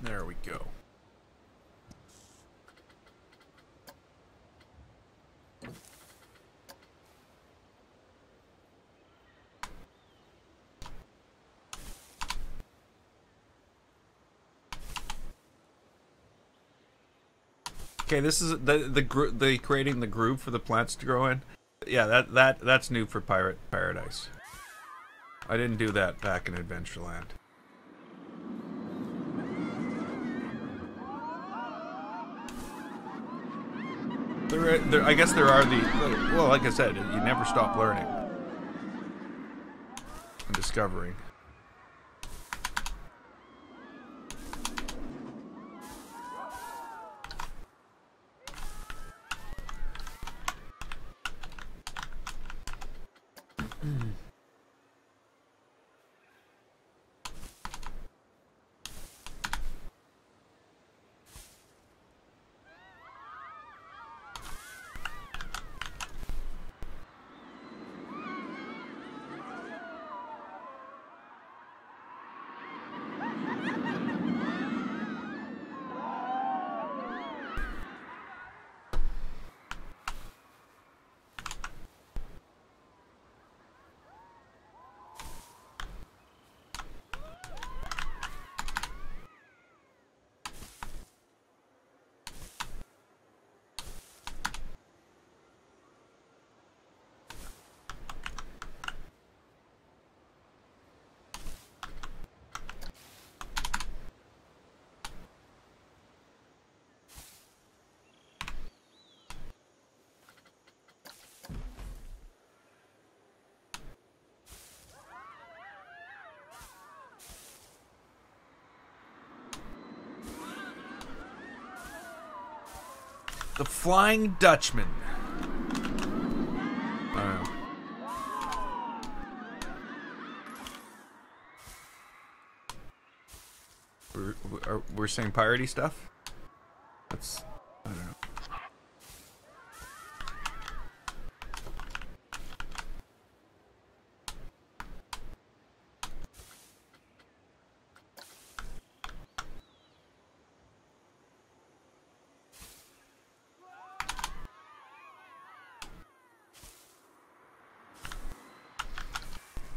There we go. Okay, this is the creating the groove for the plants to grow in. Yeah, that's new for Pirate Paradise. I didn't do that back in Adventureland. I guess there are well, like I said, you never stop learning and discovering. The Flying Dutchman. We're saying piratey stuff? That's... I don't know.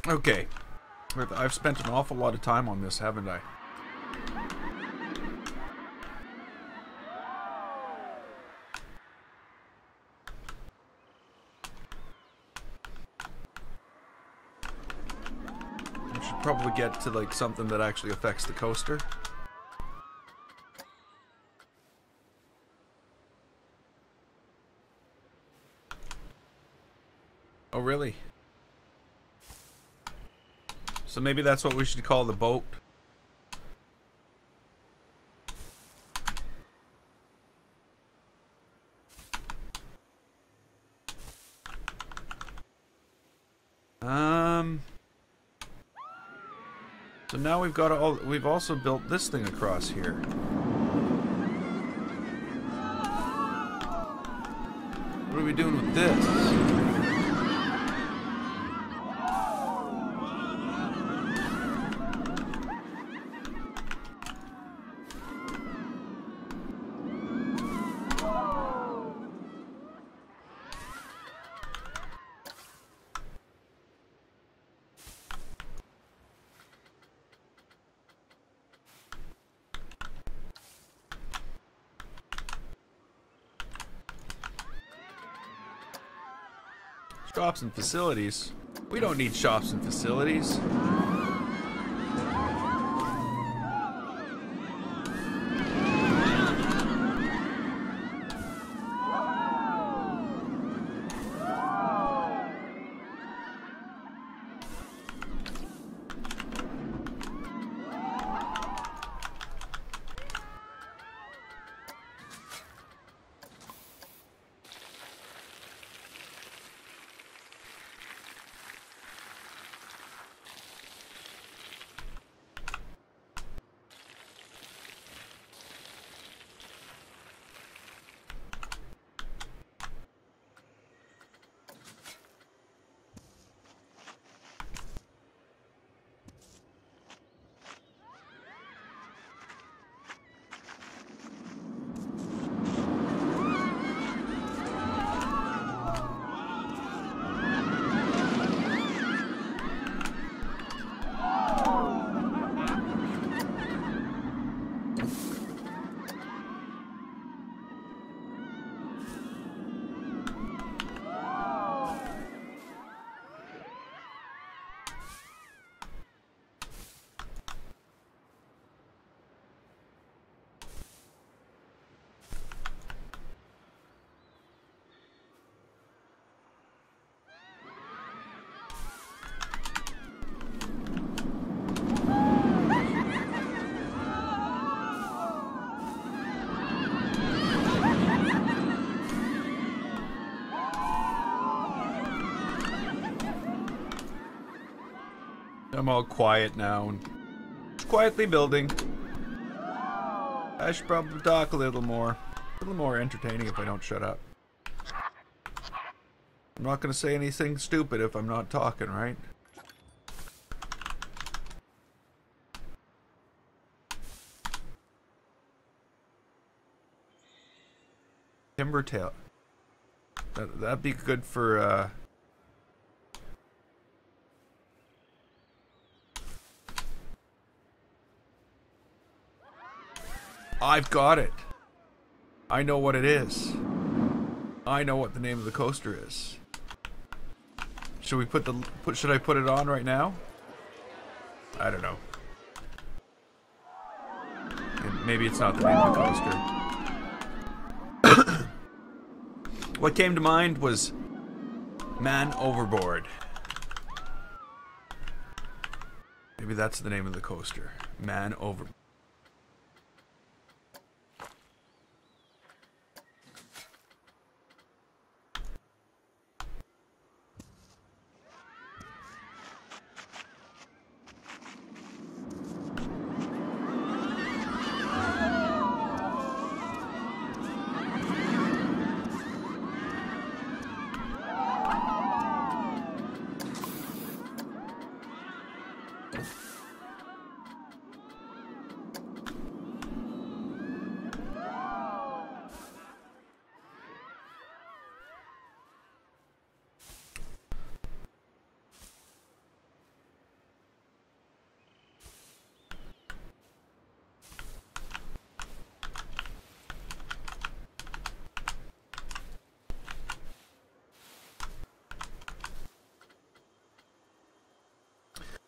Okay. I've spent an awful lot of time on this, haven't I? I should probably get to like something that actually affects the coaster. Oh, really? So maybe that's what we should call the boat. So now we've also built this thing across here. What are we doing with this? Shops and facilities. We don't need shops and facilities. I'm all quiet now and quietly building. I should probably talk a little more entertaining if I don't shut up. I'm not gonna say anything stupid if I'm not talking, right? Timbertail. That'd be good for I've got it. I know what it is. I know what the name of the coaster is. Should we should I put it on right now? I don't know. Maybe it's not the name of the coaster. What came to mind was Man Overboard. Maybe that's the name of the coaster. Man Overboard.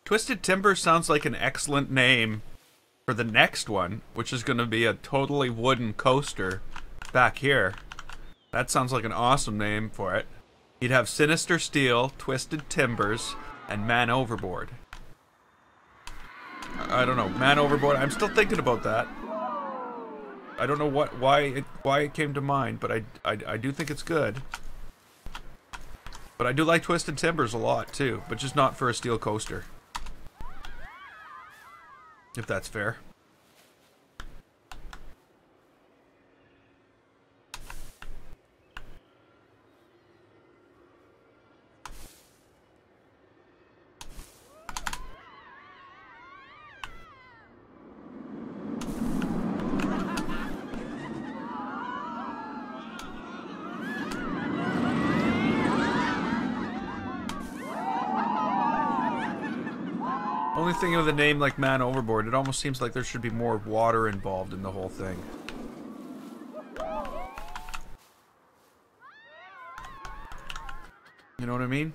Twisted Timber sounds like an excellent name for the next one, which is going to be a totally wooden coaster back here. That sounds like an awesome name for it. You'd have Sinister Steel, Twisted Timbers, and Man Overboard. I don't know, Man Overboard. I'm still thinking about that. I don't know why it came to mind, but I do think it's good. But I do like Twisted Timbers a lot too, but just not for a steel coaster. If that's fair. Only thing with a name like Man Overboard, it almost seems like there should be more water involved in the whole thing. You know what I mean?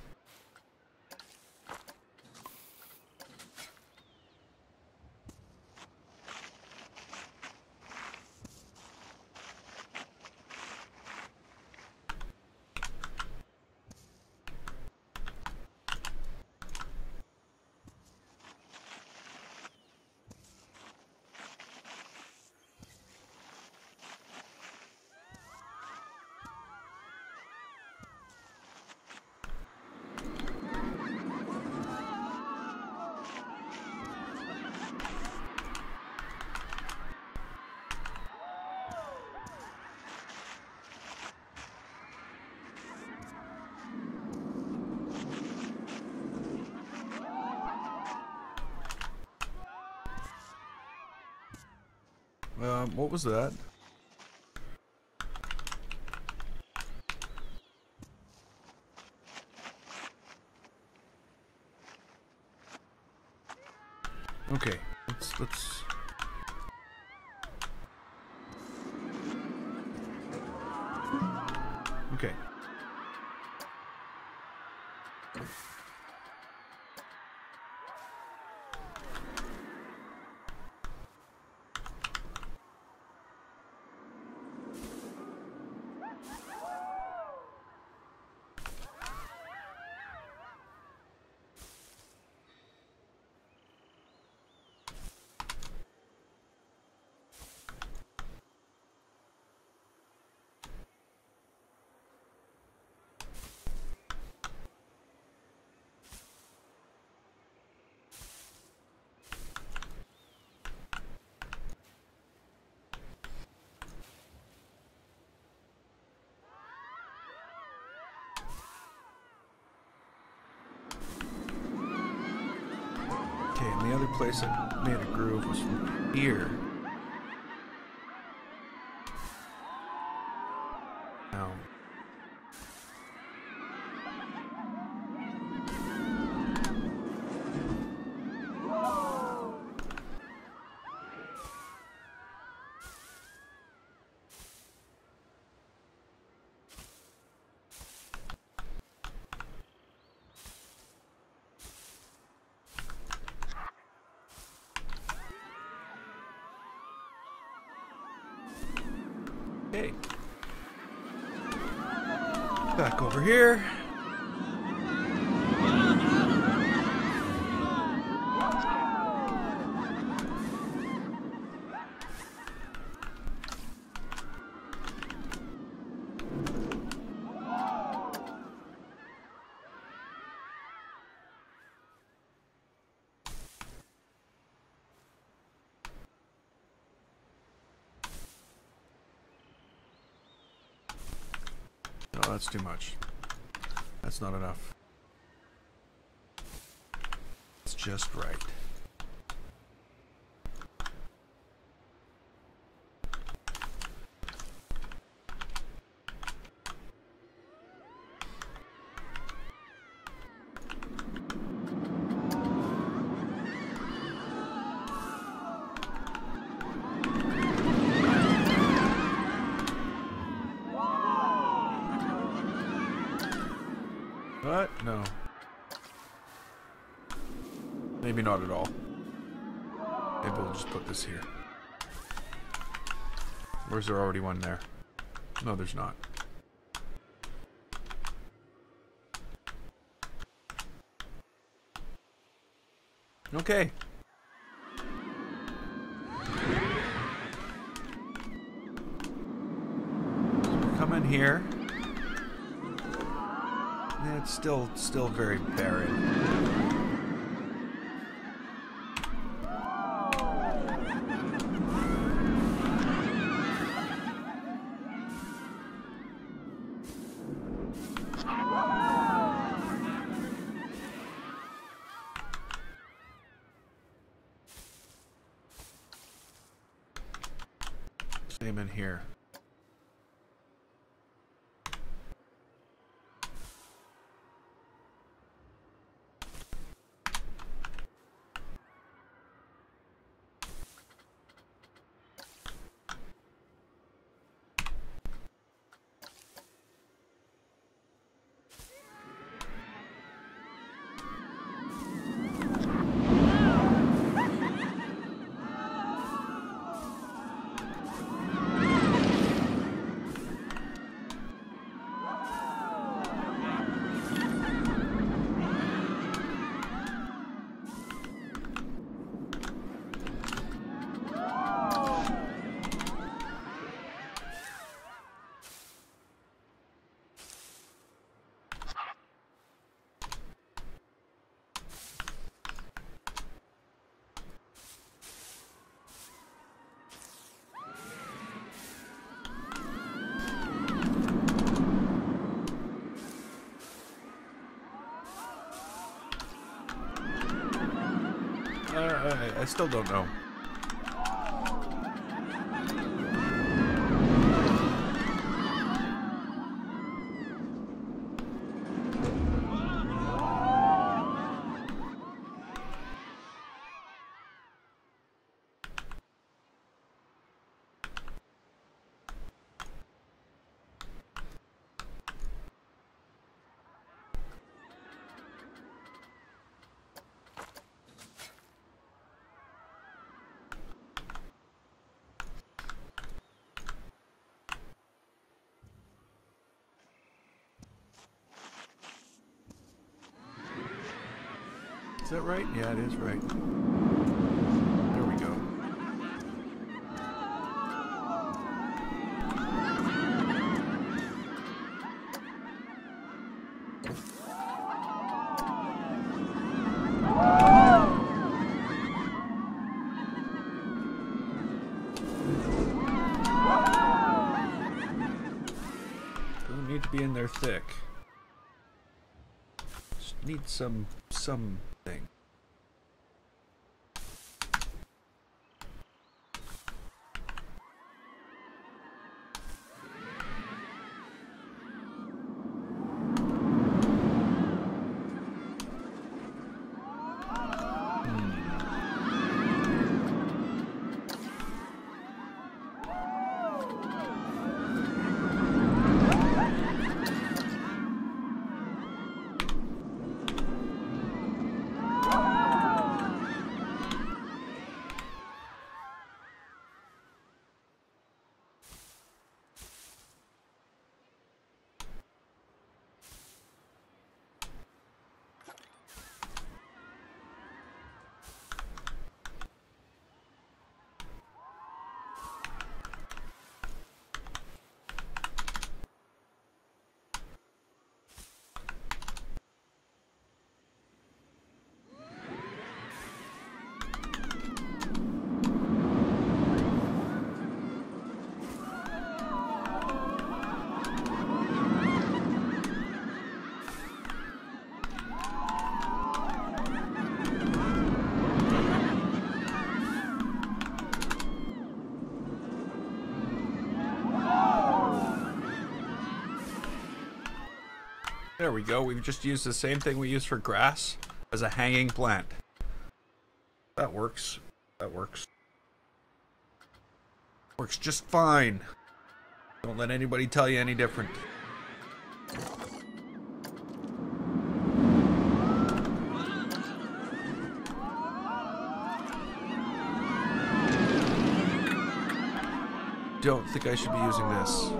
What was that? Okay, let's okay. Okay, and the other place I made a groove was from here. Now. Okay. Back over here. No, that's too much. That's not enough. It's just right. What? No. Maybe not at all. Maybe we'll just put this here. Or is there already one there? No, there's not. Okay. Come in here. Yeah, it's still very barren. Same in here. I still don't know. Is that right? Yeah, it is right. There we go. Don't need to be in there thick. Just need something. There we go. We've just used the same thing we use for grass as a hanging plant. That works. That works. Works just fine. Don't let anybody tell you any different. Don't think I should be using this.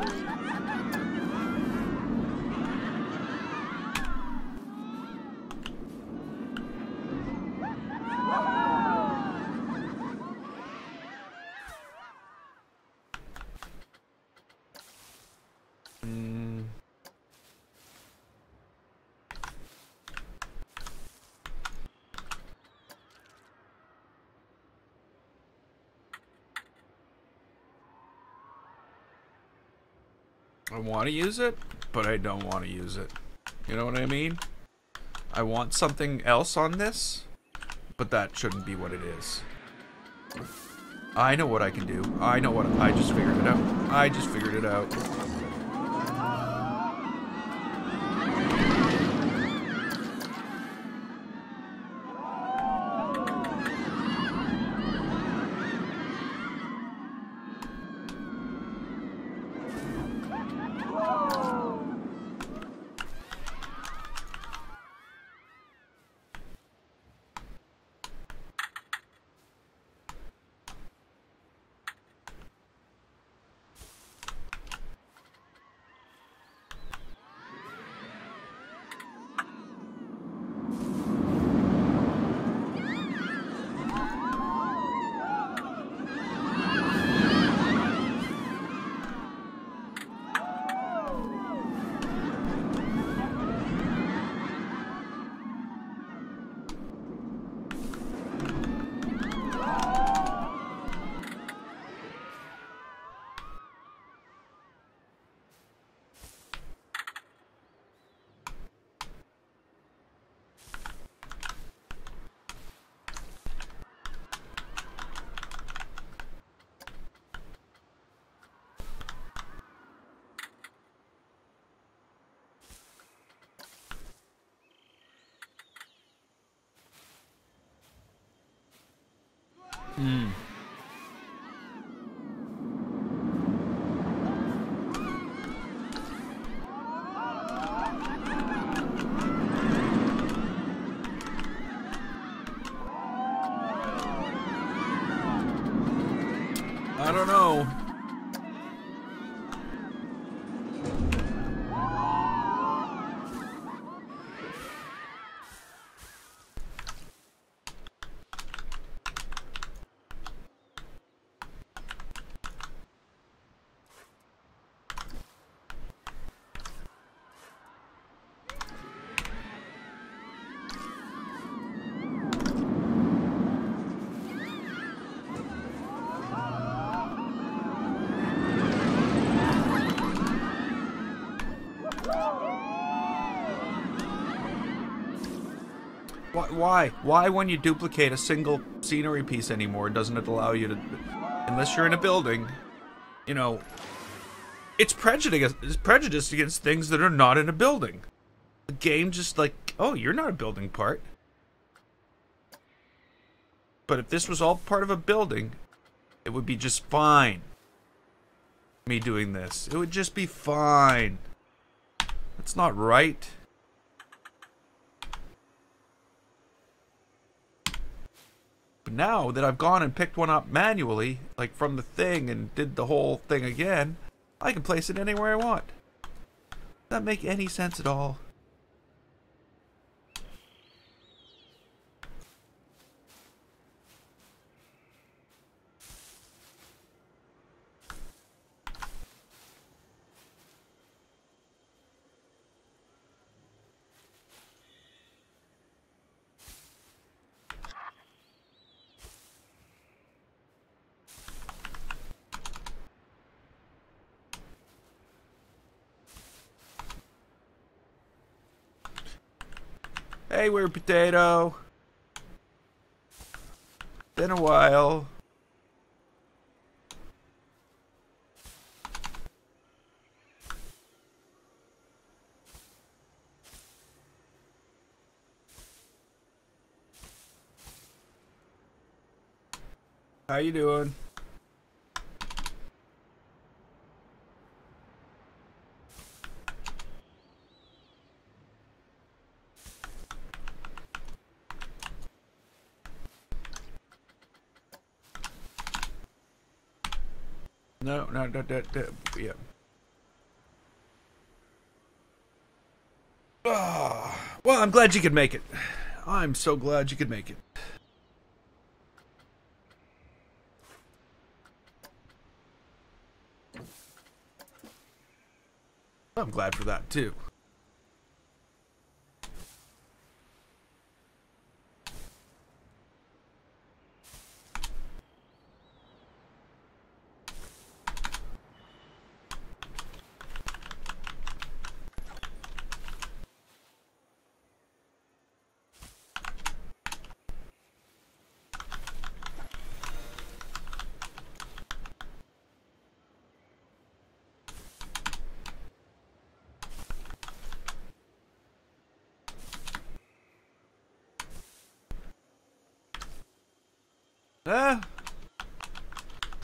I want to use it, but I don't want to use it. You know what I mean? I want something else on this, but that shouldn't be what it is. I know what I can do. I know what I just figured it out. I just figured it out. Hmm. I don't know. Why? Why when you duplicate a single scenery piece anymore, doesn't it allow you to... Unless you're in a building, you know... It's prejudice against things that are not in a building. The game just like, oh, you're not a building part. But if this was all part of a building, it would be just fine. Me doing this. It would just be fine. That's not right. But now that I've gone and picked one up manually, like from the thing, and did the whole thing again, I can place it anywhere I want. Does that make any sense at all? Hey, weird potato. Been a while. How you doing? No, yeah. Oh, well, I'm glad you could make it. I'm so glad you could make it. I'm glad for that, too.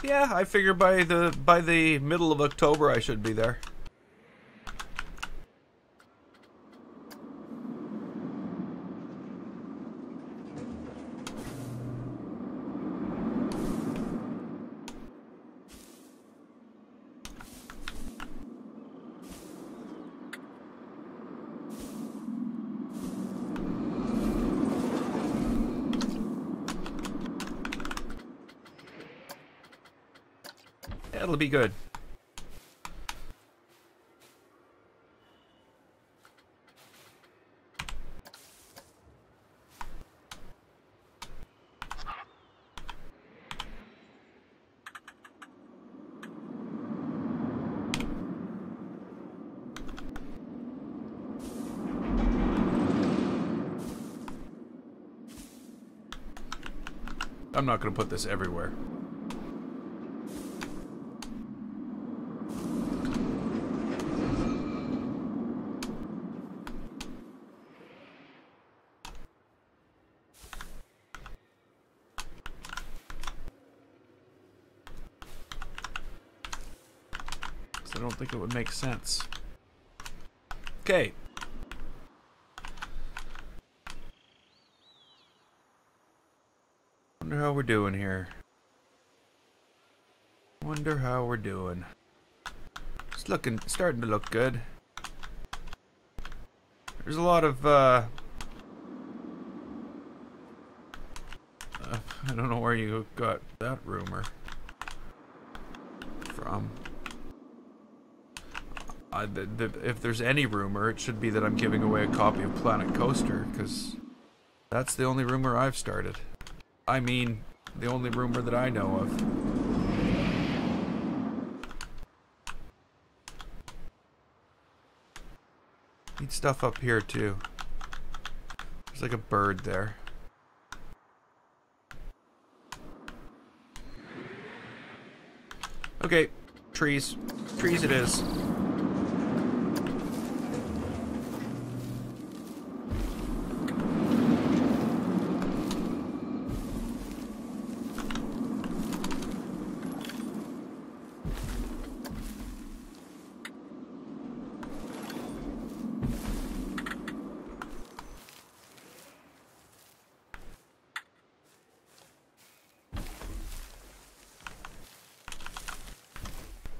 Yeah, I figure by the middle of October I should be there. It'll be good. I'm not going to put this everywhere. I don't think it would make sense. Okay. Wonder how we're doing here. Wonder how we're doing. It's starting to look good. There's a lot of, I don't know where you got that rumor from. If there's any rumor, it should be that I'm giving away a copy of Planet Coaster, because that's the only rumor I've started. I mean, the only rumor that I know of. Need stuff up here too. There's like a bird there. Okay, trees. Trees it is.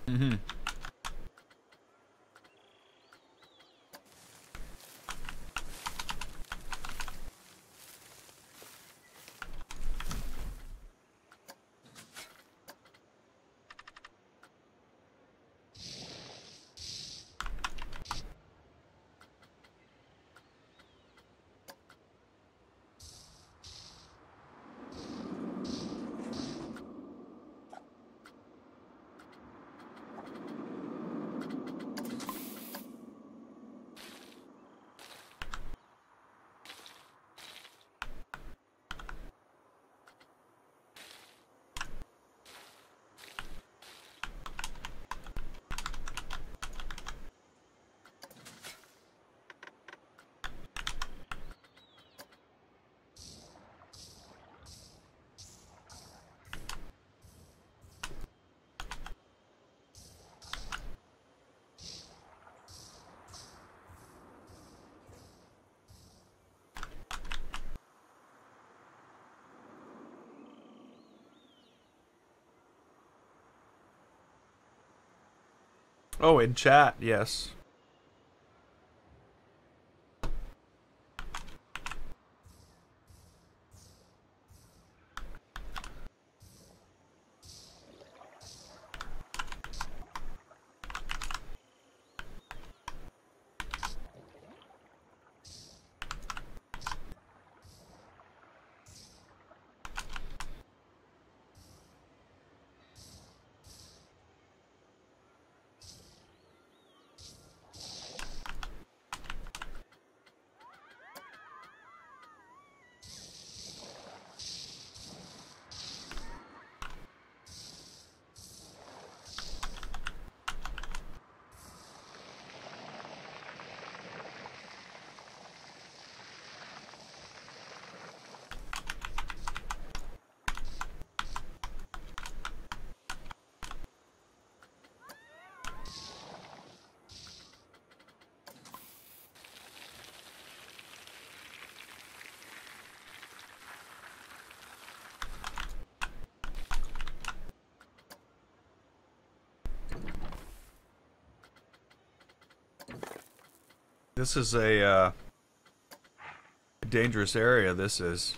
Mm-hmm. Oh, in chat, yes. This is a dangerous area, this is.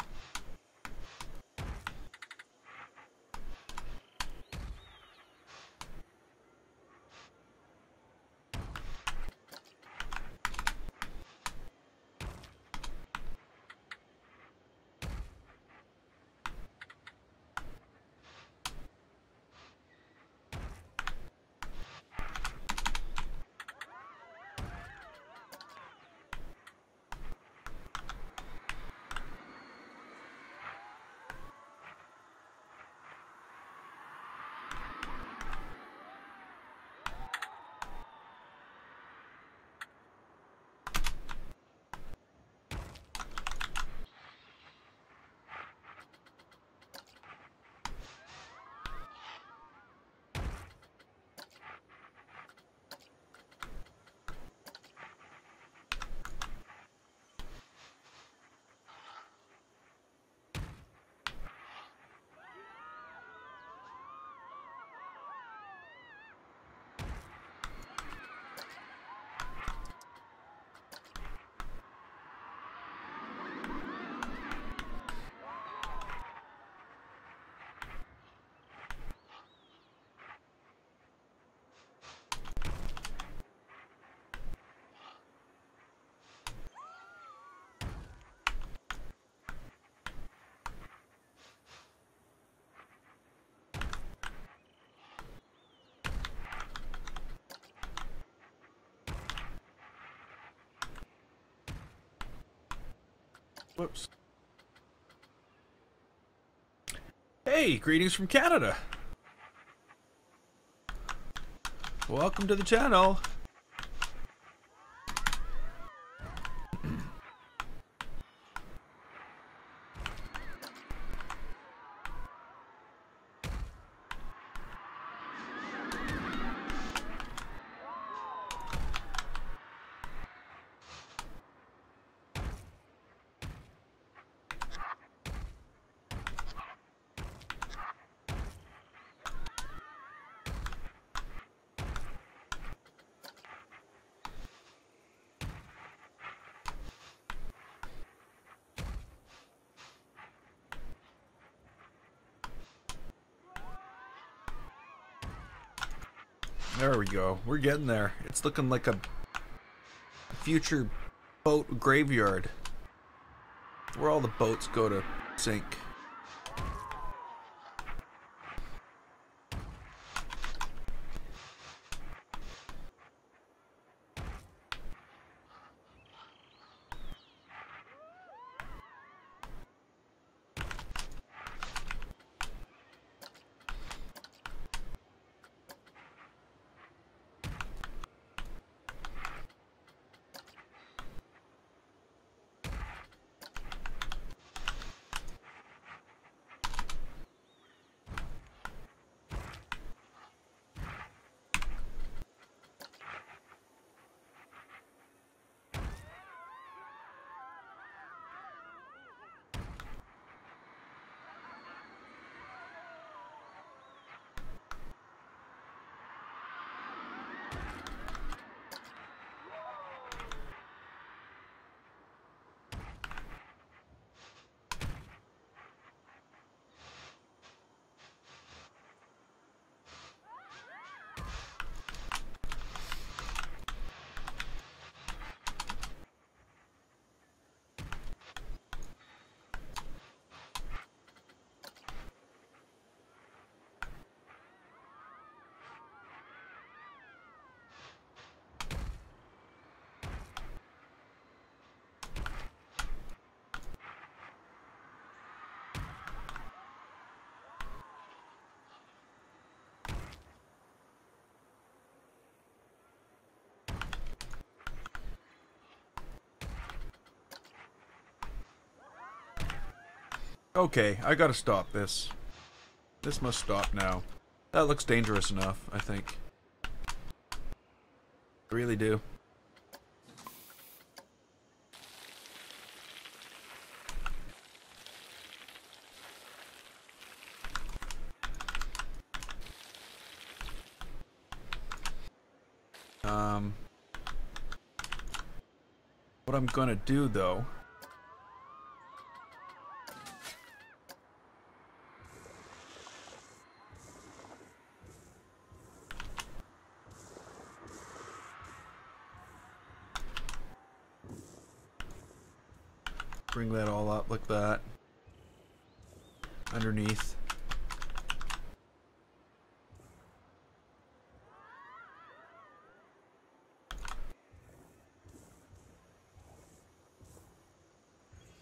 Whoops. Hey, greetings from Canada. Welcome to the channel. There we go. We're getting there. It's looking like a future boat graveyard where all the boats go to sink. Okay, I gotta stop this. This must stop now. That looks dangerous enough, I think. I really do. What I'm gonna do though, bring that all up like that underneath.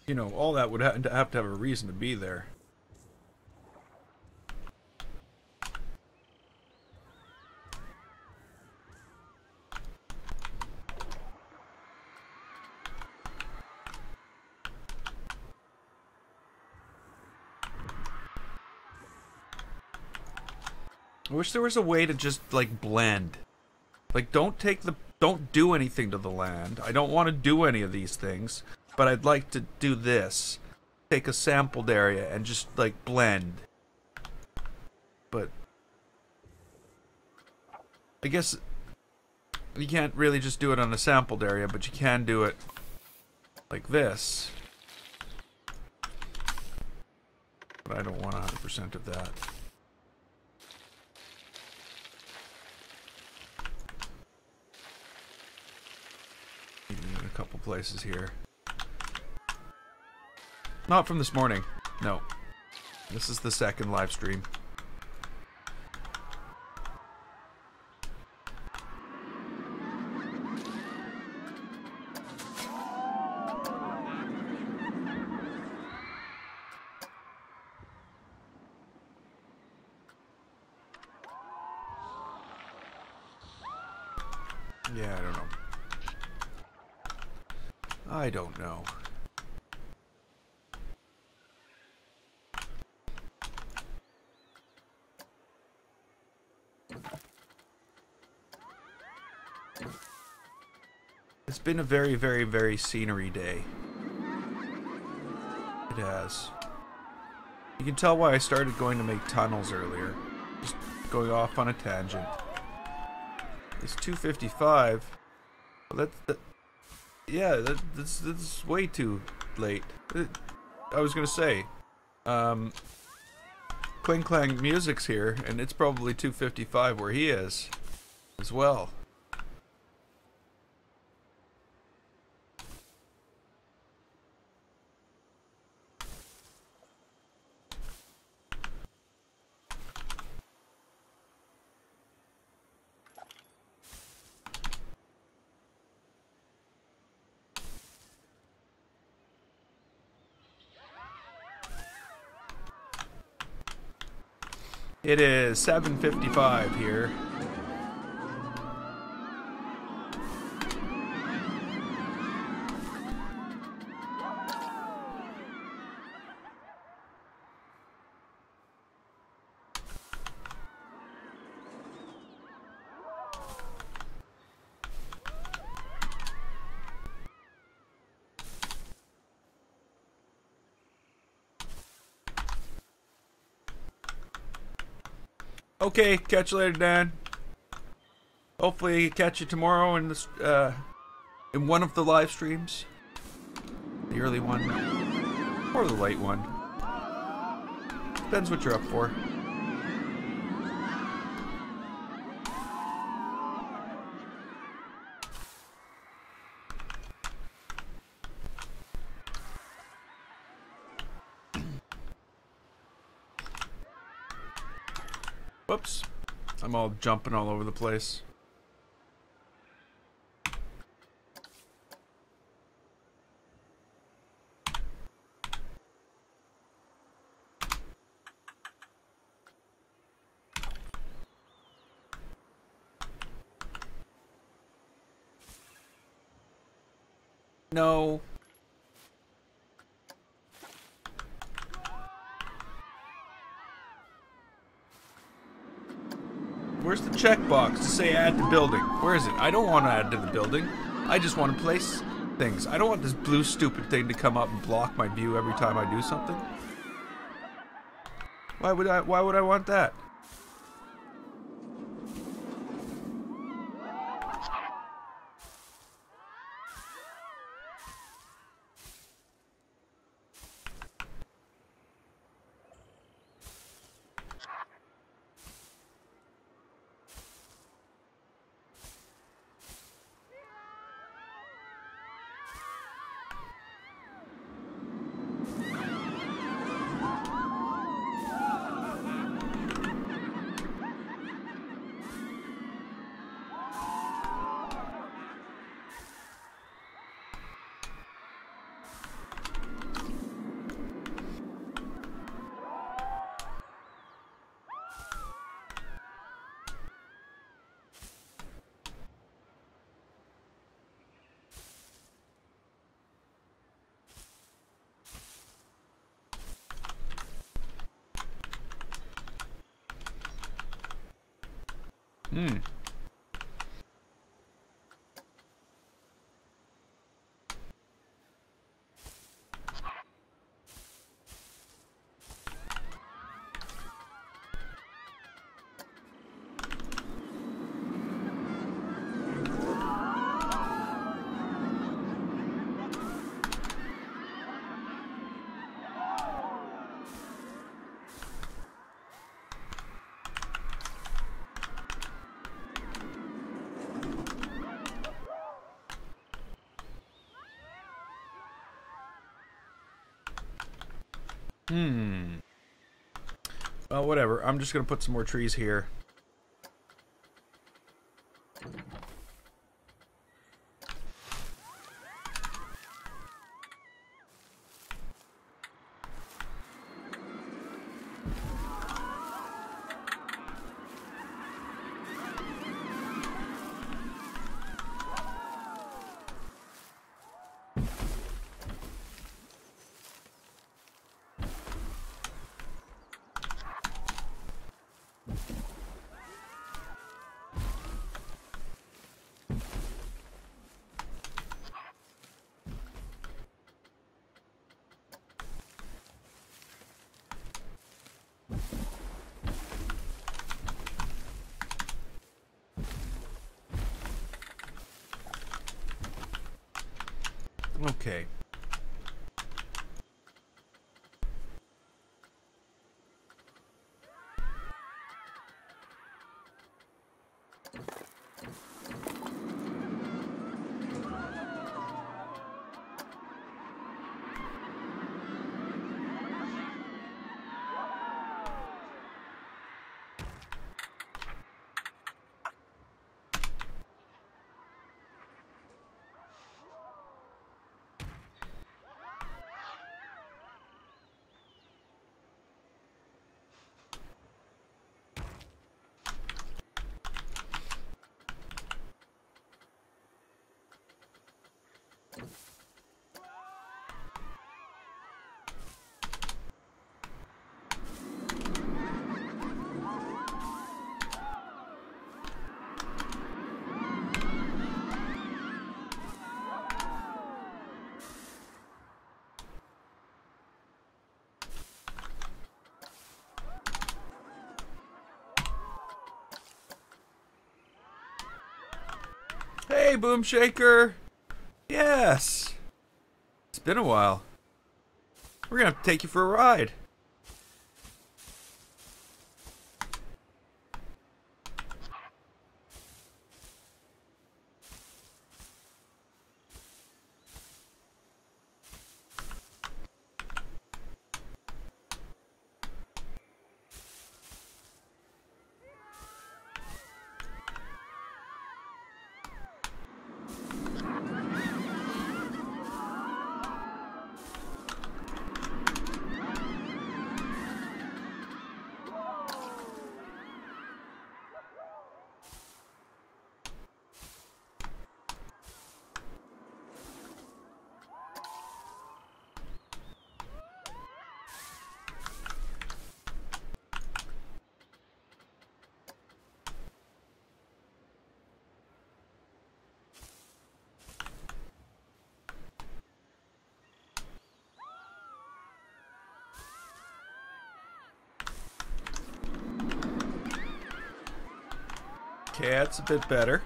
You know, all that would have to have a reason to be there. I wish there was a way to just, like, blend. Like, don't do anything to the land. I don't want to do any of these things. But I'd like to do this. Take a sampled area and just, like, blend. But I guess you can't really just do it on a sampled area, but you can do it like this. But I don't want 100% of that. Even in a couple places here. Not from this morning. No. This is the second live stream. Yeah, I don't know. I don't know. It's been a very, very, very scenery day. It has. You can tell why I started going to make tunnels earlier. Just going off on a tangent. It's 2:55. Well, yeah, that's way too late. I was gonna say, Kling Klang Music's here, and it's probably 2:55 where he is, as well. It is 7:55 here. Okay, catch you later, Dan. Hopefully catch you tomorrow in this in one of the live streams. The early one. Or the late one. Depends what you're up for. Whoops. I'm all jumping all over the place. No. Where's the checkbox to say add to building? Where is it? I don't want to add to the building. I just want to place things. I don't want this blue stupid thing to come up and block my view every time I do something. Why would I want that? Hmm. Well, whatever. I'm just gonna put some more trees here. Okay. Hey, Boom Shaker! Yes! It's been a while. We're gonna have to take you for a ride. Okay, that's a bit better.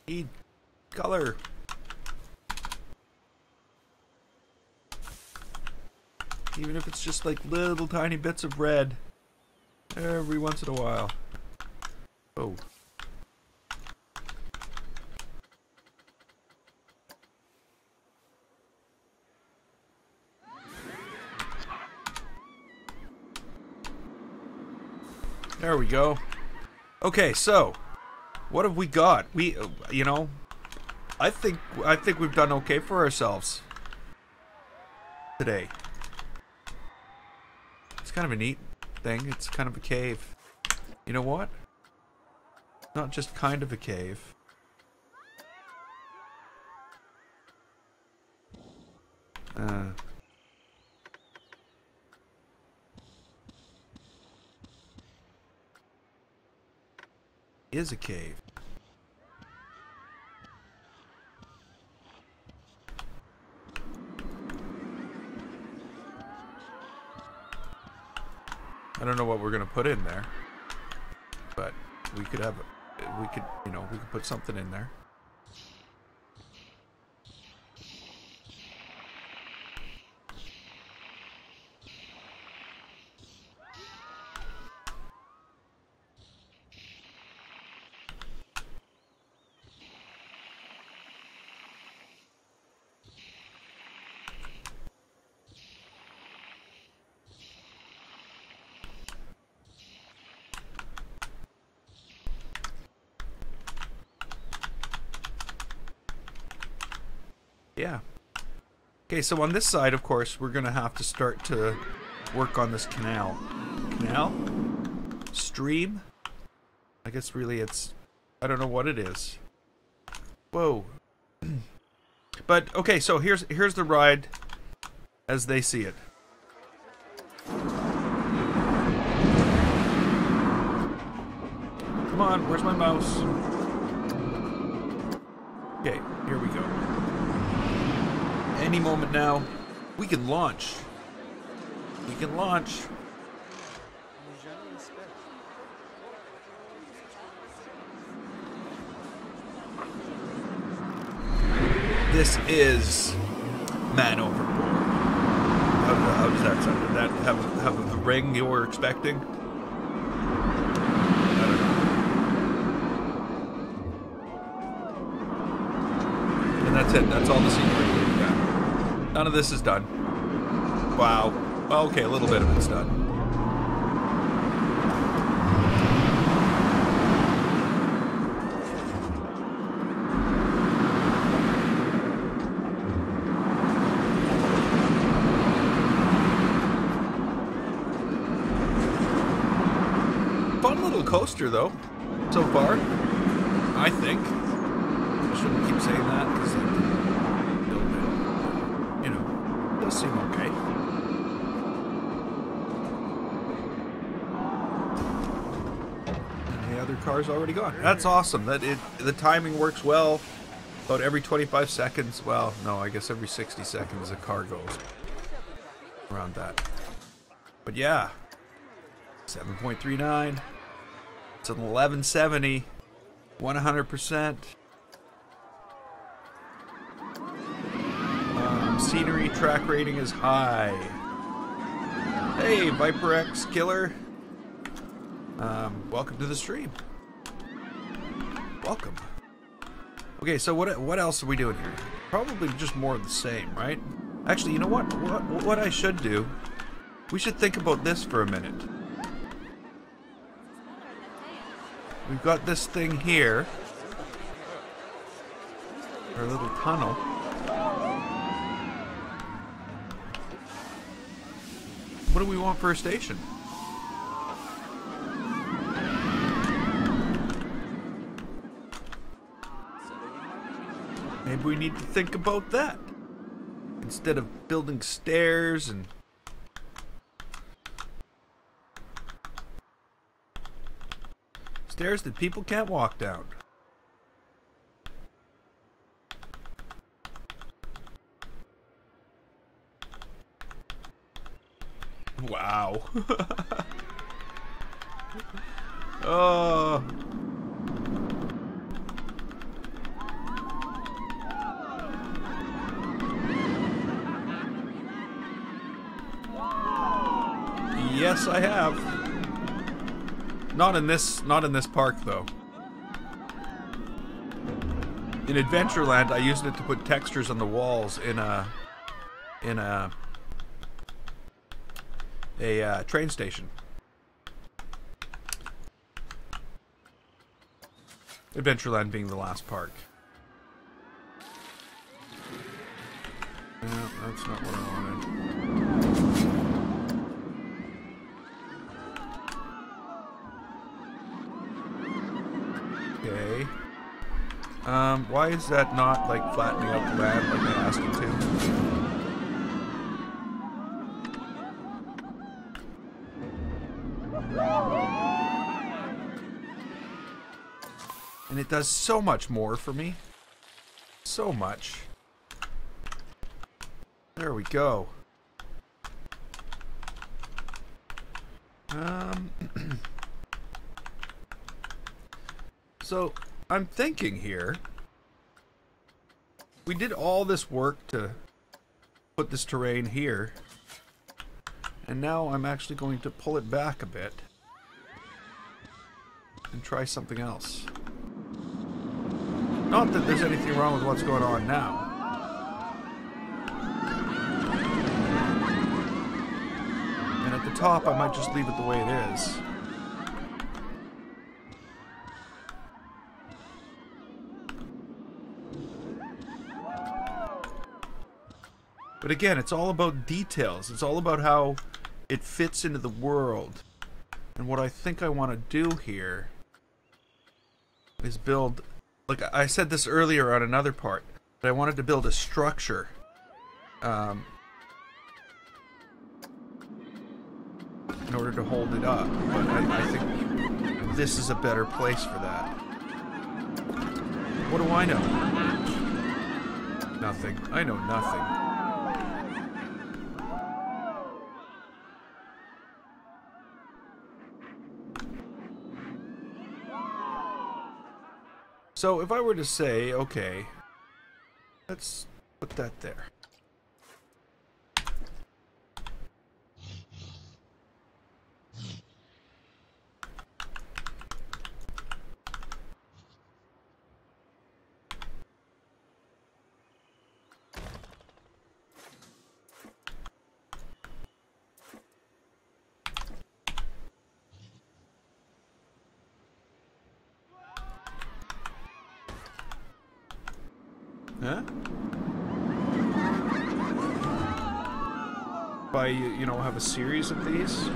Need color. Even if it's just like little tiny bits of red every once in a while. Oh. There we go. Okay, so what have we got? We, you know, I think we've done okay for ourselves today. It's kind of a neat thing. It's kind of a cave. You know what? Not just kind of a cave. Is a cave. I don't know what we're gonna put in there, but we could have, you know, we could put something in there. Yeah. Okay, so on this side, of course, we're gonna have to start to work on this canal. Canal? Stream? I guess really it's, I don't know what it is. Whoa. But okay, so here's the ride as they see it. Come on, where's my mouse? Okay, here we go. Any moment now, we can launch. We can launch. This is Man Overboard. How does that sound? Did that have the ring you were expecting? I don't know. And that's it. That's all the scenery we've got. None of this is done. Wow. Well, okay, a little bit of it's done. Fun little coaster, though, so far, I think. I shouldn't keep saying that, because, you know, it does seem okay. And the other car's already gone. That's awesome. The timing works well. About every 25 seconds, well, no, I guess every 60 seconds a car goes. Around that. But yeah, 7.39. It's an 1170, 100%. Scenery track rating is high. Hey, Viper X Killer. Welcome to the stream. Welcome. Okay, so what else are we doing here? Probably just more of the same, right? Actually, you know what? What I should do? We should think about this for a minute. We've got this thing here. Our little tunnel. What do we want for a station? Maybe we need to think about that. Instead of building stairs and... stairs that people can't walk down. Wow. Oh. Yes, I have. Not in this park, though. In Adventureland, I used it to put textures on the walls in a train station. Adventureland being the last park. No, that's not what I wanted. Okay. Why is that not, like, flattening out the land like I asked it to? And it does so much more for me. So much. There we go. So, I'm thinking here, we did all this work to put this terrain here, and now I'm actually going to pull it back a bit and try something else. Not that there's anything wrong with what's going on now. And at the top, I might just leave it the way it is. But again, it's all about details. It's all about how it fits into the world. And what I think I want to do here is build... Like I said this earlier on another part, but I wanted to build a structure. In order to hold it up. But I think this is a better place for that. What do I know? Nothing. I know nothing. So if I were to say, okay, let's put that there. Huh? By, you know, have a series of these?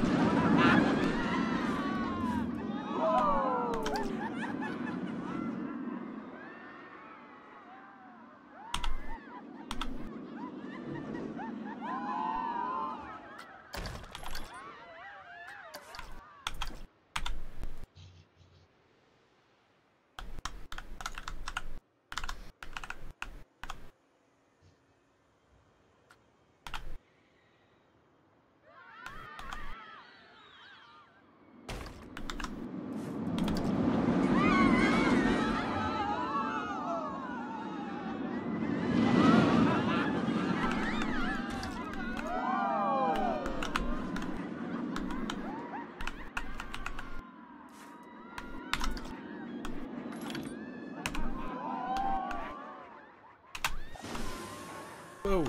Whoa.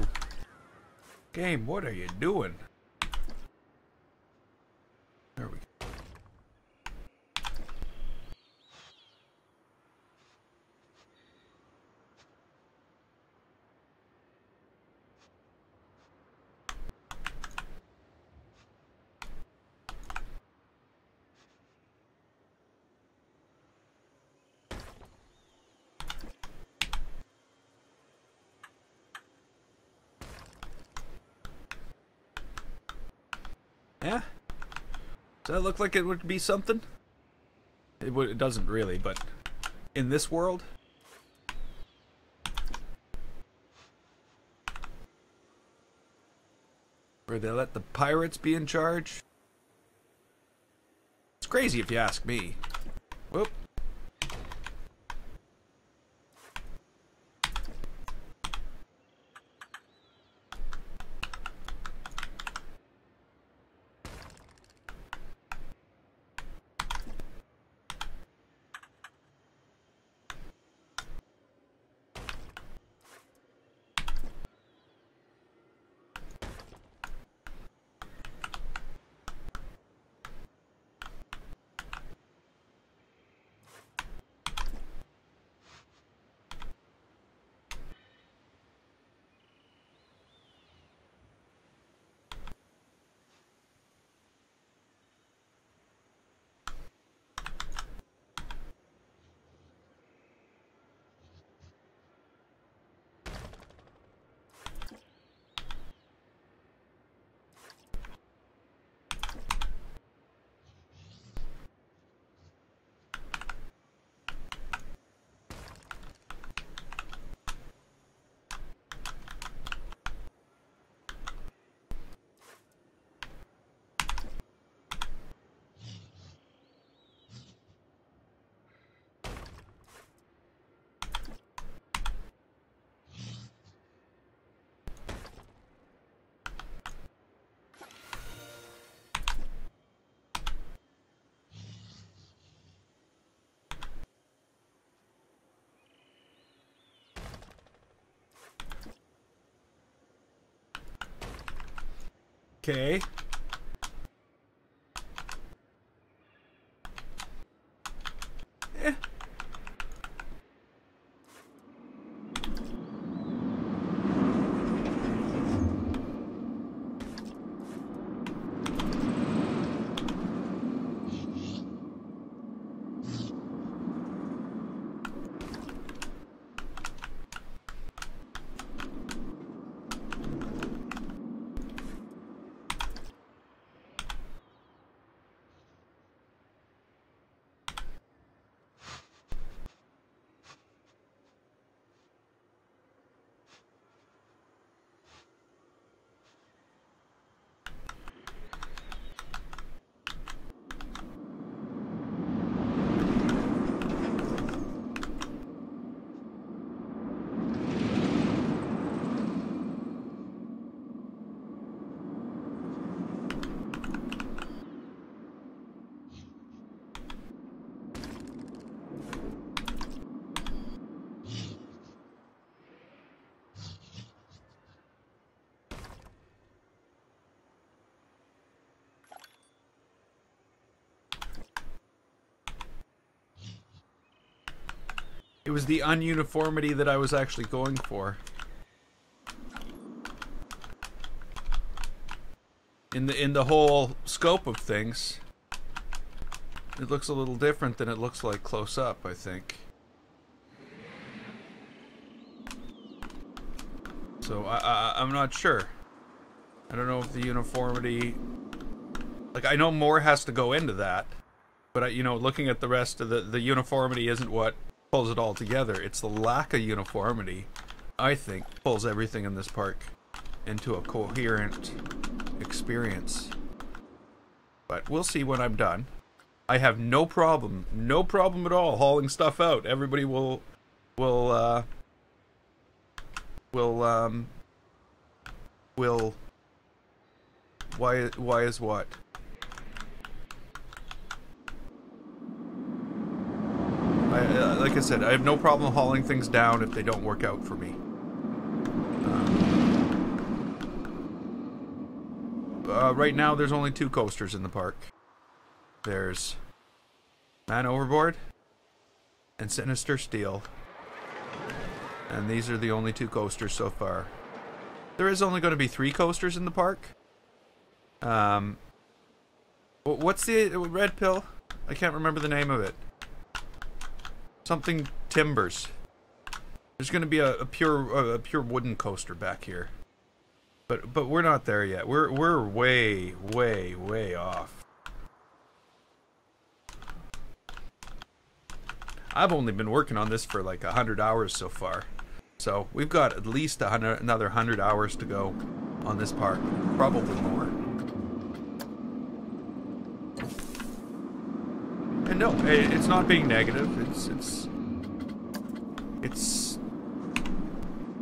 Game, what are you doing? There we go. Yeah? Does that look like it would be something? It doesn't really, but in this world? Where they let the pirates be in charge? It's crazy if you ask me. Whoop. Okay. Eh. It was the ununiformity that I was actually going for. In the whole scope of things, it looks a little different than it looks like close up, I think. So I'm not sure. I don't know if the uniformity... Like, I know more has to go into that, but you know, looking at the rest of the uniformity isn't what pulls it all together. It's the lack of uniformity, I think, pulls everything in this park into a coherent experience. But we'll see when I'm done. I have no problem at all hauling stuff out. Everybody will why is what? Like I said, I have no problem hauling things down if they don't work out for me. Right now, there's only 2 coasters in the park. There's Man Overboard and Sinister Steel. And these are the only 2 coasters so far. There is only going to be 3 coasters in the park. What's the red pill? I can't remember the name of it. Something Timbers. There's going to be a pure wooden coaster back here. But we're not there yet. We're way off. I've only been working on this for like 100 hours so far. So we've got at least another 100 hours to go on this park. Probably more. And no, it's not being negative. It's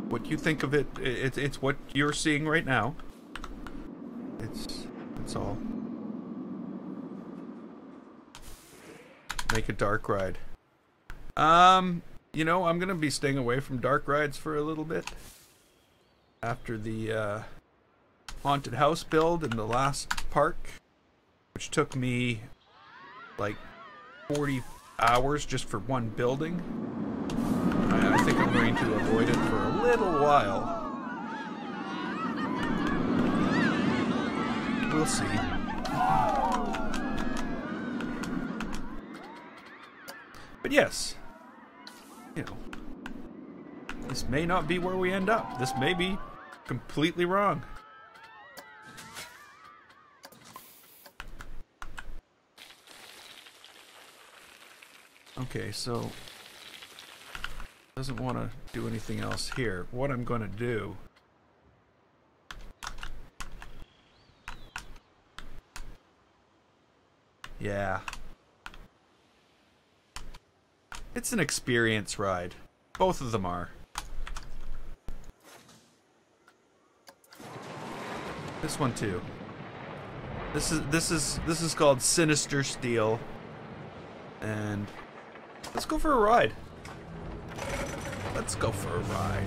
what you think of it. It's what you're seeing right now. It's all. Make a dark ride. You know, I'm gonna be staying away from dark rides for a little bit. After the haunted house build in the last park, which took me like 40 hours just for one building. I think I'm going to avoid it for a little while. We'll see. But yes, you know, this may not be where we end up. This may be completely wrong. Okay, so doesn't want to do anything else here. What I'm going to do yeah. It's an experience ride. Both of them are. This one too. This is called Sinister Steel. And let's go for a ride. Let's go for a ride.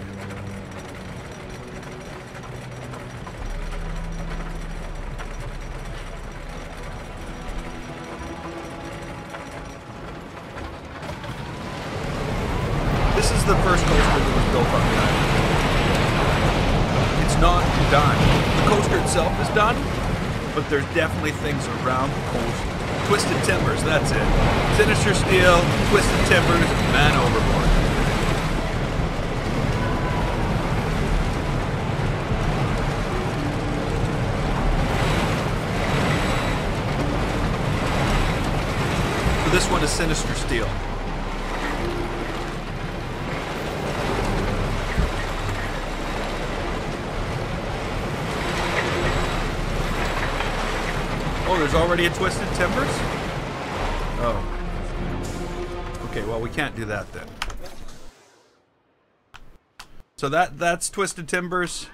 This is the first coaster that was built on the island. It's not done. The coaster itself is done, but there's definitely things around the coaster. Twisted Timbers, that's it. Sinister Steel, Twisted Timbers, Man Overboard. So this one is Sinister Steel. Oh, there's already a Twisted Timbers? Oh. Okay, well, we can't do that then. So that's Twisted Timbers.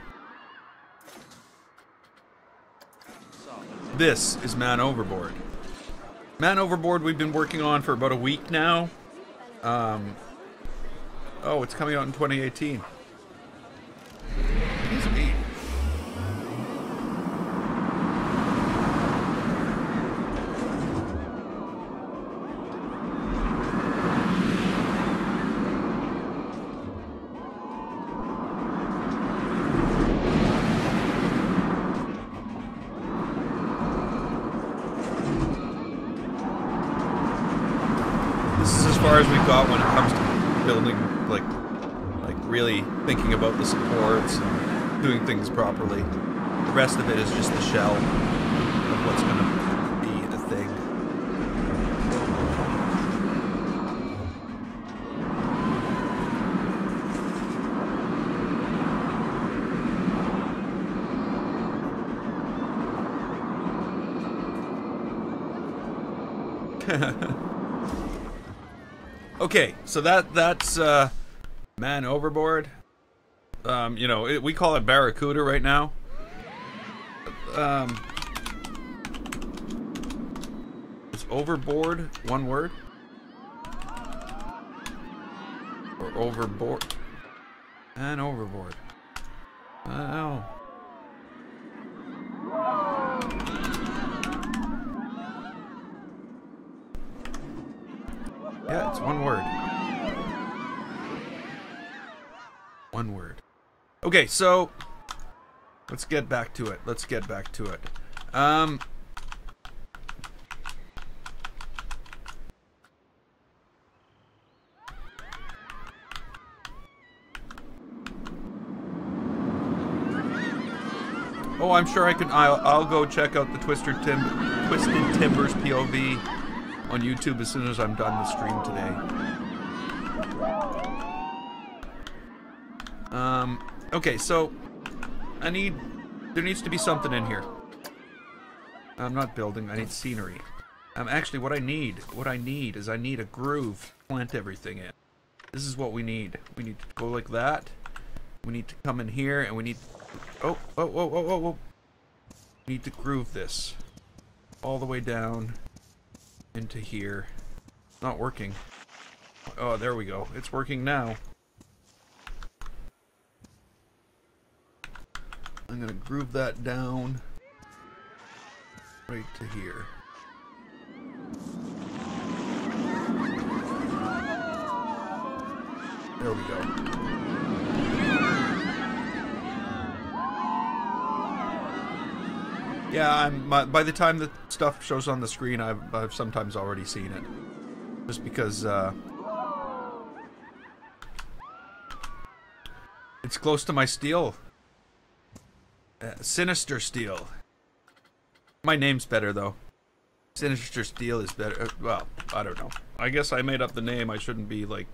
This is Man Overboard. Man Overboard we've been working on for about a week now. Oh, it's coming out in 2018. Sweet. as we've got when it comes to building, like really thinking about the supports and doing things properly. The rest of it is just the shell of what's going to be the thing. Okay, so that's man overboard. You know, we call it Barracuda right now. Is overboard one word? Or overboard? Man overboard. I don't know. Yeah, it's one word. One word. Okay, so let's get back to it. Let's get back to it. Oh, I'm sure I can. I'll go check out the Twisted Timbers POV on YouTube as soon as I'm done the stream today. Okay, so there needs to be something in here. I'm not building, I need scenery. Actually what I need is I need a groove to plant everything in. This is what we need. We need to go like that. We need to come in here and we need, whoa. We need to groove this all the way down into here. It's not working. Oh, there we go. It's working now. I'm gonna groove that down right to here. There we go. Yeah, by the time the stuff shows on the screen, I've sometimes already seen it. Just because it's close to my steel. Sinister Steel. My name's better though. Sinister Steel is better. Well, I don't know. I guess I made up the name. I shouldn't be like,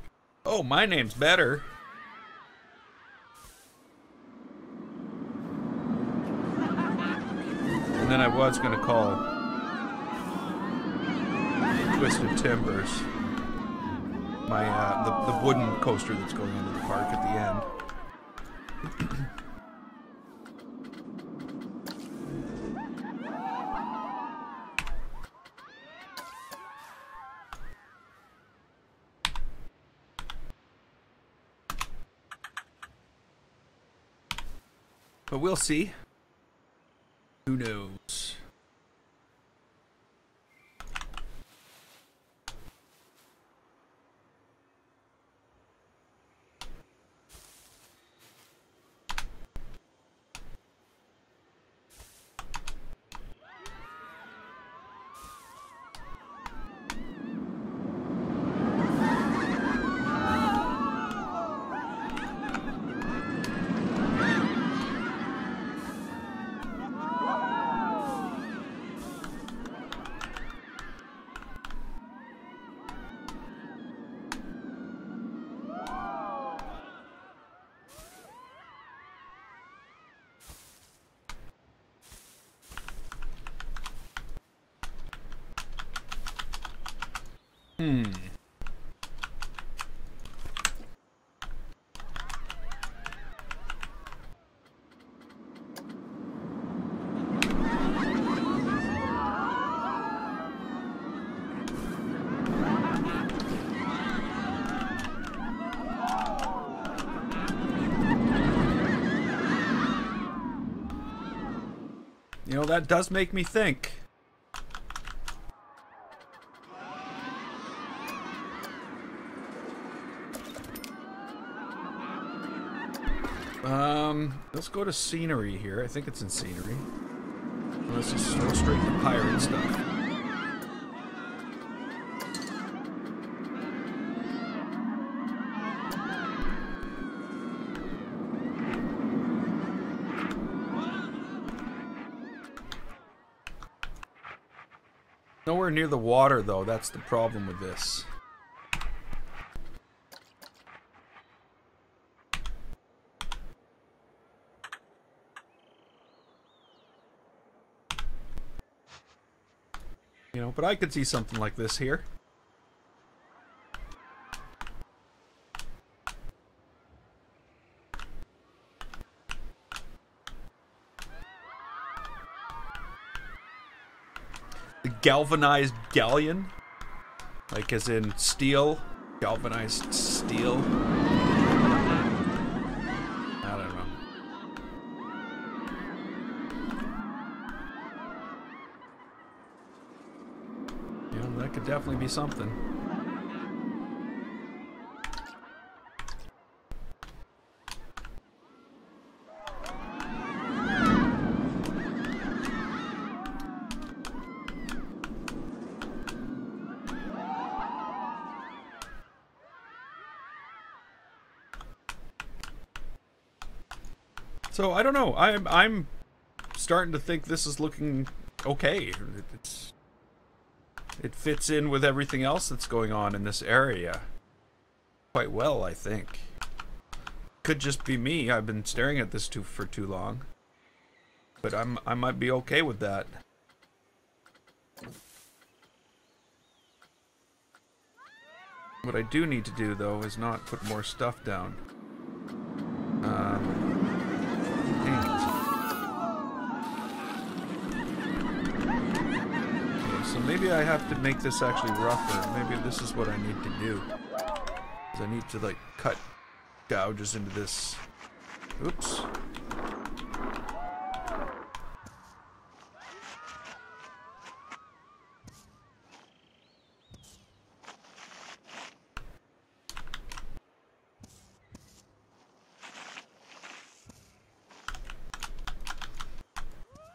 oh, my name's better. And then I was gonna call Twisted Timbers my the wooden coaster that's going into the park at the end. But we'll see. Who knows? You know, that does make me think. Let's go to scenery here. I think it's in scenery. Let's just go straight to pirate stuff. Nowhere near the water, though. That's the problem with this. You know, but I could see something like this here. The galvanized galleon, like as in steel, galvanized steel. I don't know. Yeah, that could definitely be something. So I don't know. I'm starting to think this is looking okay. It fits in with everything else that's going on in this area quite well, I think. Could just be me. I've been staring at this for too long, but I might be okay with that. What I do need to do, though, is not put more stuff down. So maybe I have to make this actually rougher. Maybe this is what I need to do. Because I need to, like, cut gouges into this. Oops.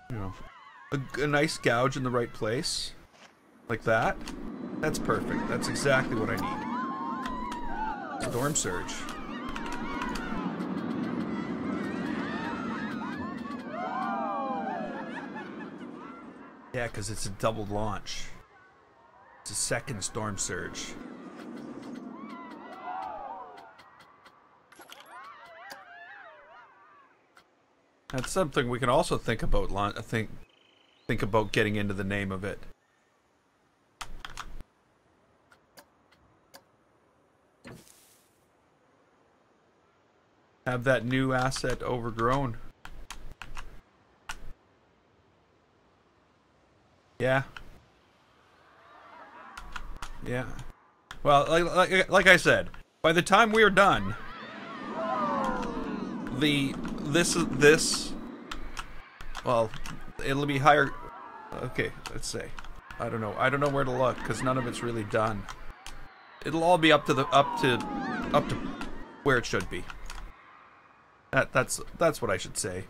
You know, a nice gouge in the right place. Like that. That's perfect. That's exactly what I need. Storm surge. Yeah, because it's a double launch. It's a second storm surge. That's something we can also think about. Think about getting into the name of it. Have that new asset overgrown. Yeah. Yeah. Well, like I said, by the time we are done, well, it'll be higher. Okay, let's say. I don't know. I don't know where to look because none of it's really done. It'll all be up to where it should be. That's what I should say.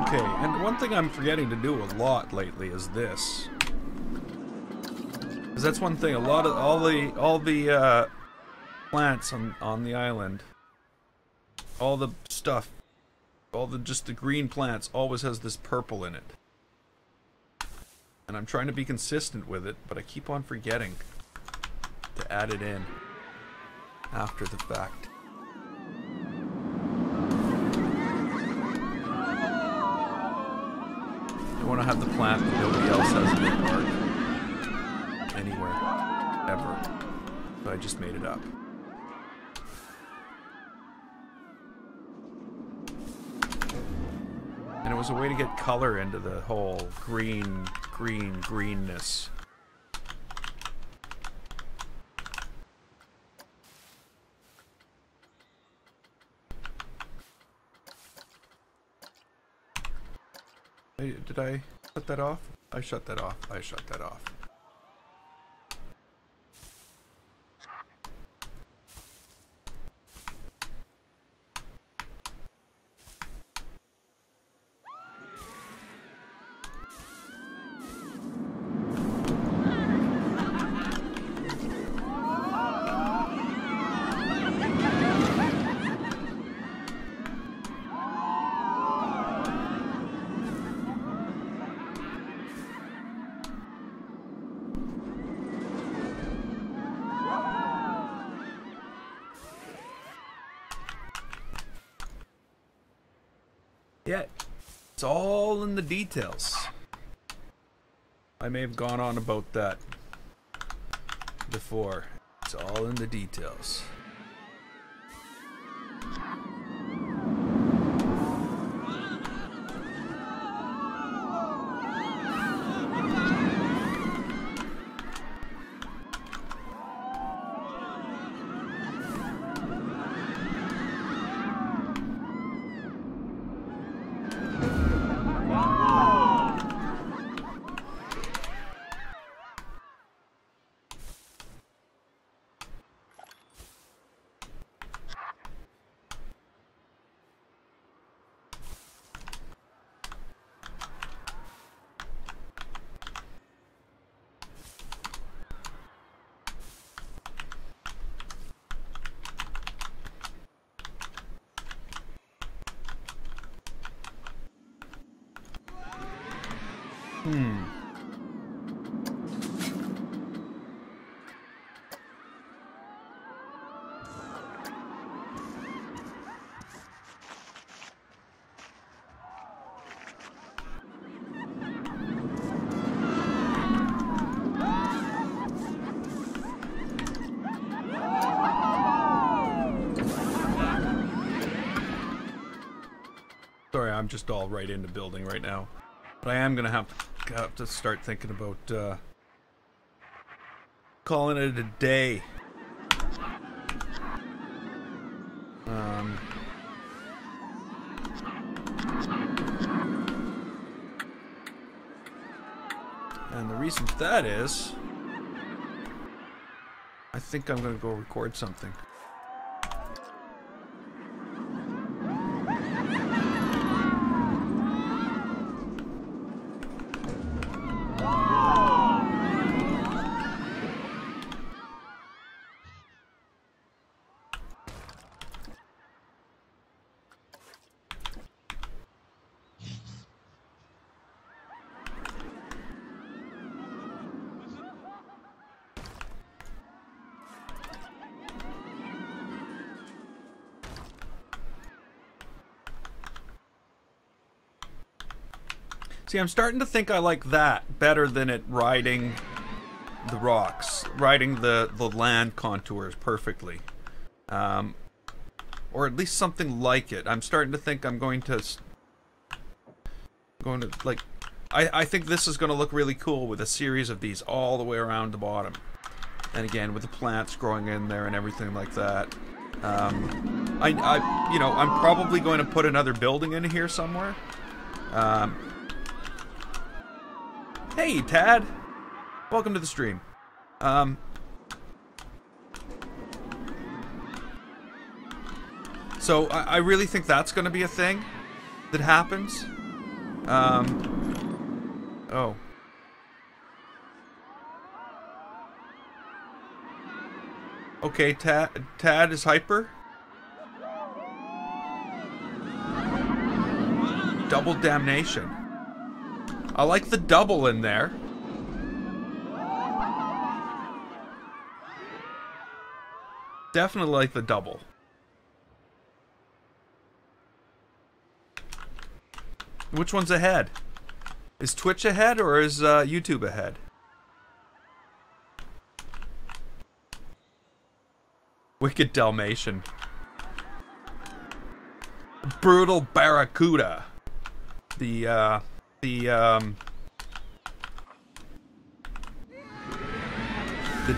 Okay, and one thing I'm forgetting to do a lot lately is this. Because that's one thing. A lot of all the plants on the island, all the stuff, just the green plants always has this purple in it. And I'm trying to be consistent with it, but I keep on forgetting to add it in after the fact. I want to have the plant that nobody else has in their park anywhere, ever. So I just made it up. And it was a way to get color into the whole greenness. Hey, did I shut that off? I shut that off. I shut that off. Yeah, it's all in the details. I may have gone on about that before. It's all in the details. Sorry, I'm just all right into building right now. But I am gonna have to start thinking about calling it a day. And the reason for that is, I think I'm gonna go record something. See, I'm starting to think I like that better than it riding the rocks, riding the land contours perfectly. Or at least something like it. I'm starting to think I'm going to like, I think this is going to look really cool with a series of these all the way around the bottom. And again, with the plants growing in there and everything like that. You know, I'm probably going to put another building in here somewhere. Hey, Tad! Welcome to the stream. So, I really think that's going to be a thing that happens. Oh. Okay, Tad is hyper. Double damnation. I like the double in there. Definitely like the double. Which one's ahead? Is Twitch ahead or is YouTube ahead? Wicked Dalmatian. Brutal Barracuda. The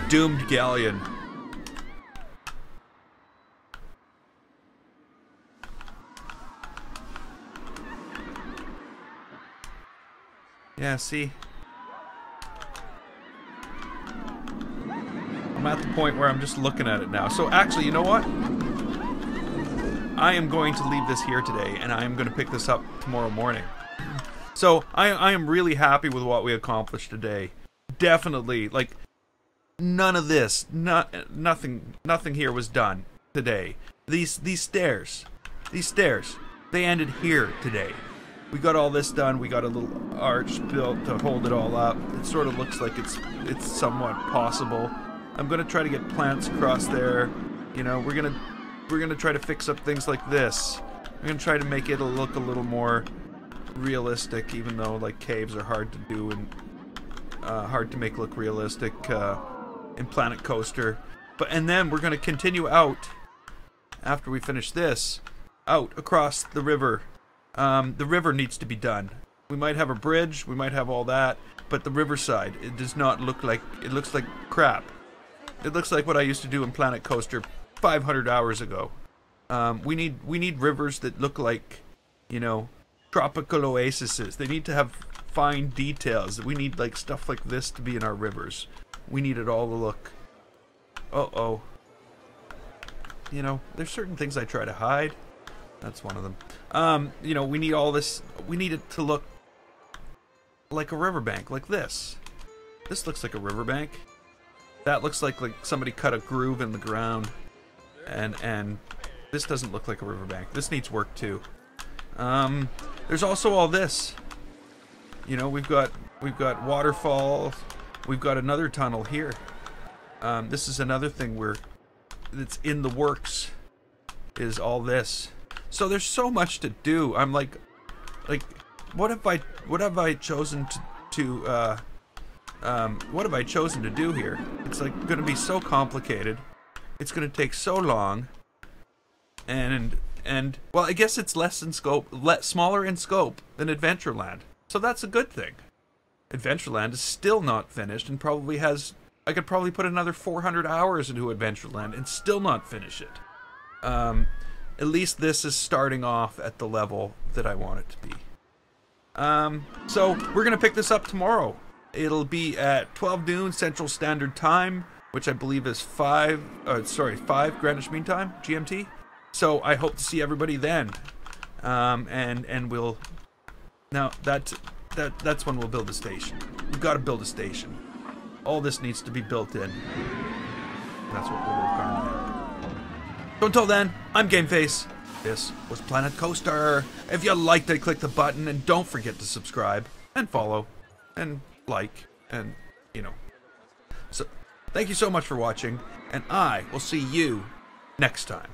Doomed Galleon. Yeah, see? I'm at the point where I'm just looking at it now. So actually, you know what? I am going to leave this here today, and I am going to pick this up tomorrow morning. So I am really happy with what we accomplished today. Definitely, like, none of this, nothing here was done today. These stairs, they ended here today. We got all this done. We got a little arch built to hold it all up. It sort of looks like it's somewhat possible. I'm gonna try to get plants across there. You know, we're gonna try to fix up things like this. We're gonna try to make it look a little more realistic, even though like caves are hard to do and hard to make look realistic in Planet Coaster. And then we're gonna continue out after we finish this, out across the river. The river needs to be done. We might have a bridge, we might have all that, but the riverside, it does not look like, it looks like crap. It looks like what I used to do in Planet Coaster 500 hours ago. We need rivers that look like, you know, tropical oases. They need to have fine details. We need like stuff like this to be in our rivers. We need it all to look. Uh-oh. You know, there's certain things I try to hide. That's one of them. You know, we need all this. We need it to look like a riverbank, like this. This looks like a riverbank. That looks like somebody cut a groove in the ground. And this doesn't look like a riverbank. This needs work too. There's also all this. You know, we've got waterfalls. We've got another tunnel here. This is another thing that's in the works. Is all this. So there's so much to do. I'm like, what have I chosen what have I chosen to do here? It's like going to be so complicated. It's going to take so long. And well, I guess it's less in scope, smaller in scope than Adventureland. So that's a good thing. Adventureland is still not finished and probably has. I could probably put another 400 hours into Adventureland and still not finish it. At least this is starting off at the level that I want it to be. So we're gonna pick this up tomorrow. It'll be at 12 noon Central Standard Time, which I believe is 5 Greenwich Mean Time, GMT. So I hope to see everybody then. And we'll now that's when we'll build a station. We've got to build a station. All this needs to be built in. That's what we'll work on now. So until then, I'm GameFace. This was Planet Coaster. If you liked it, click the button and don't forget to subscribe and follow and like and, you know. So, thank you so much for watching, and I will see you next time.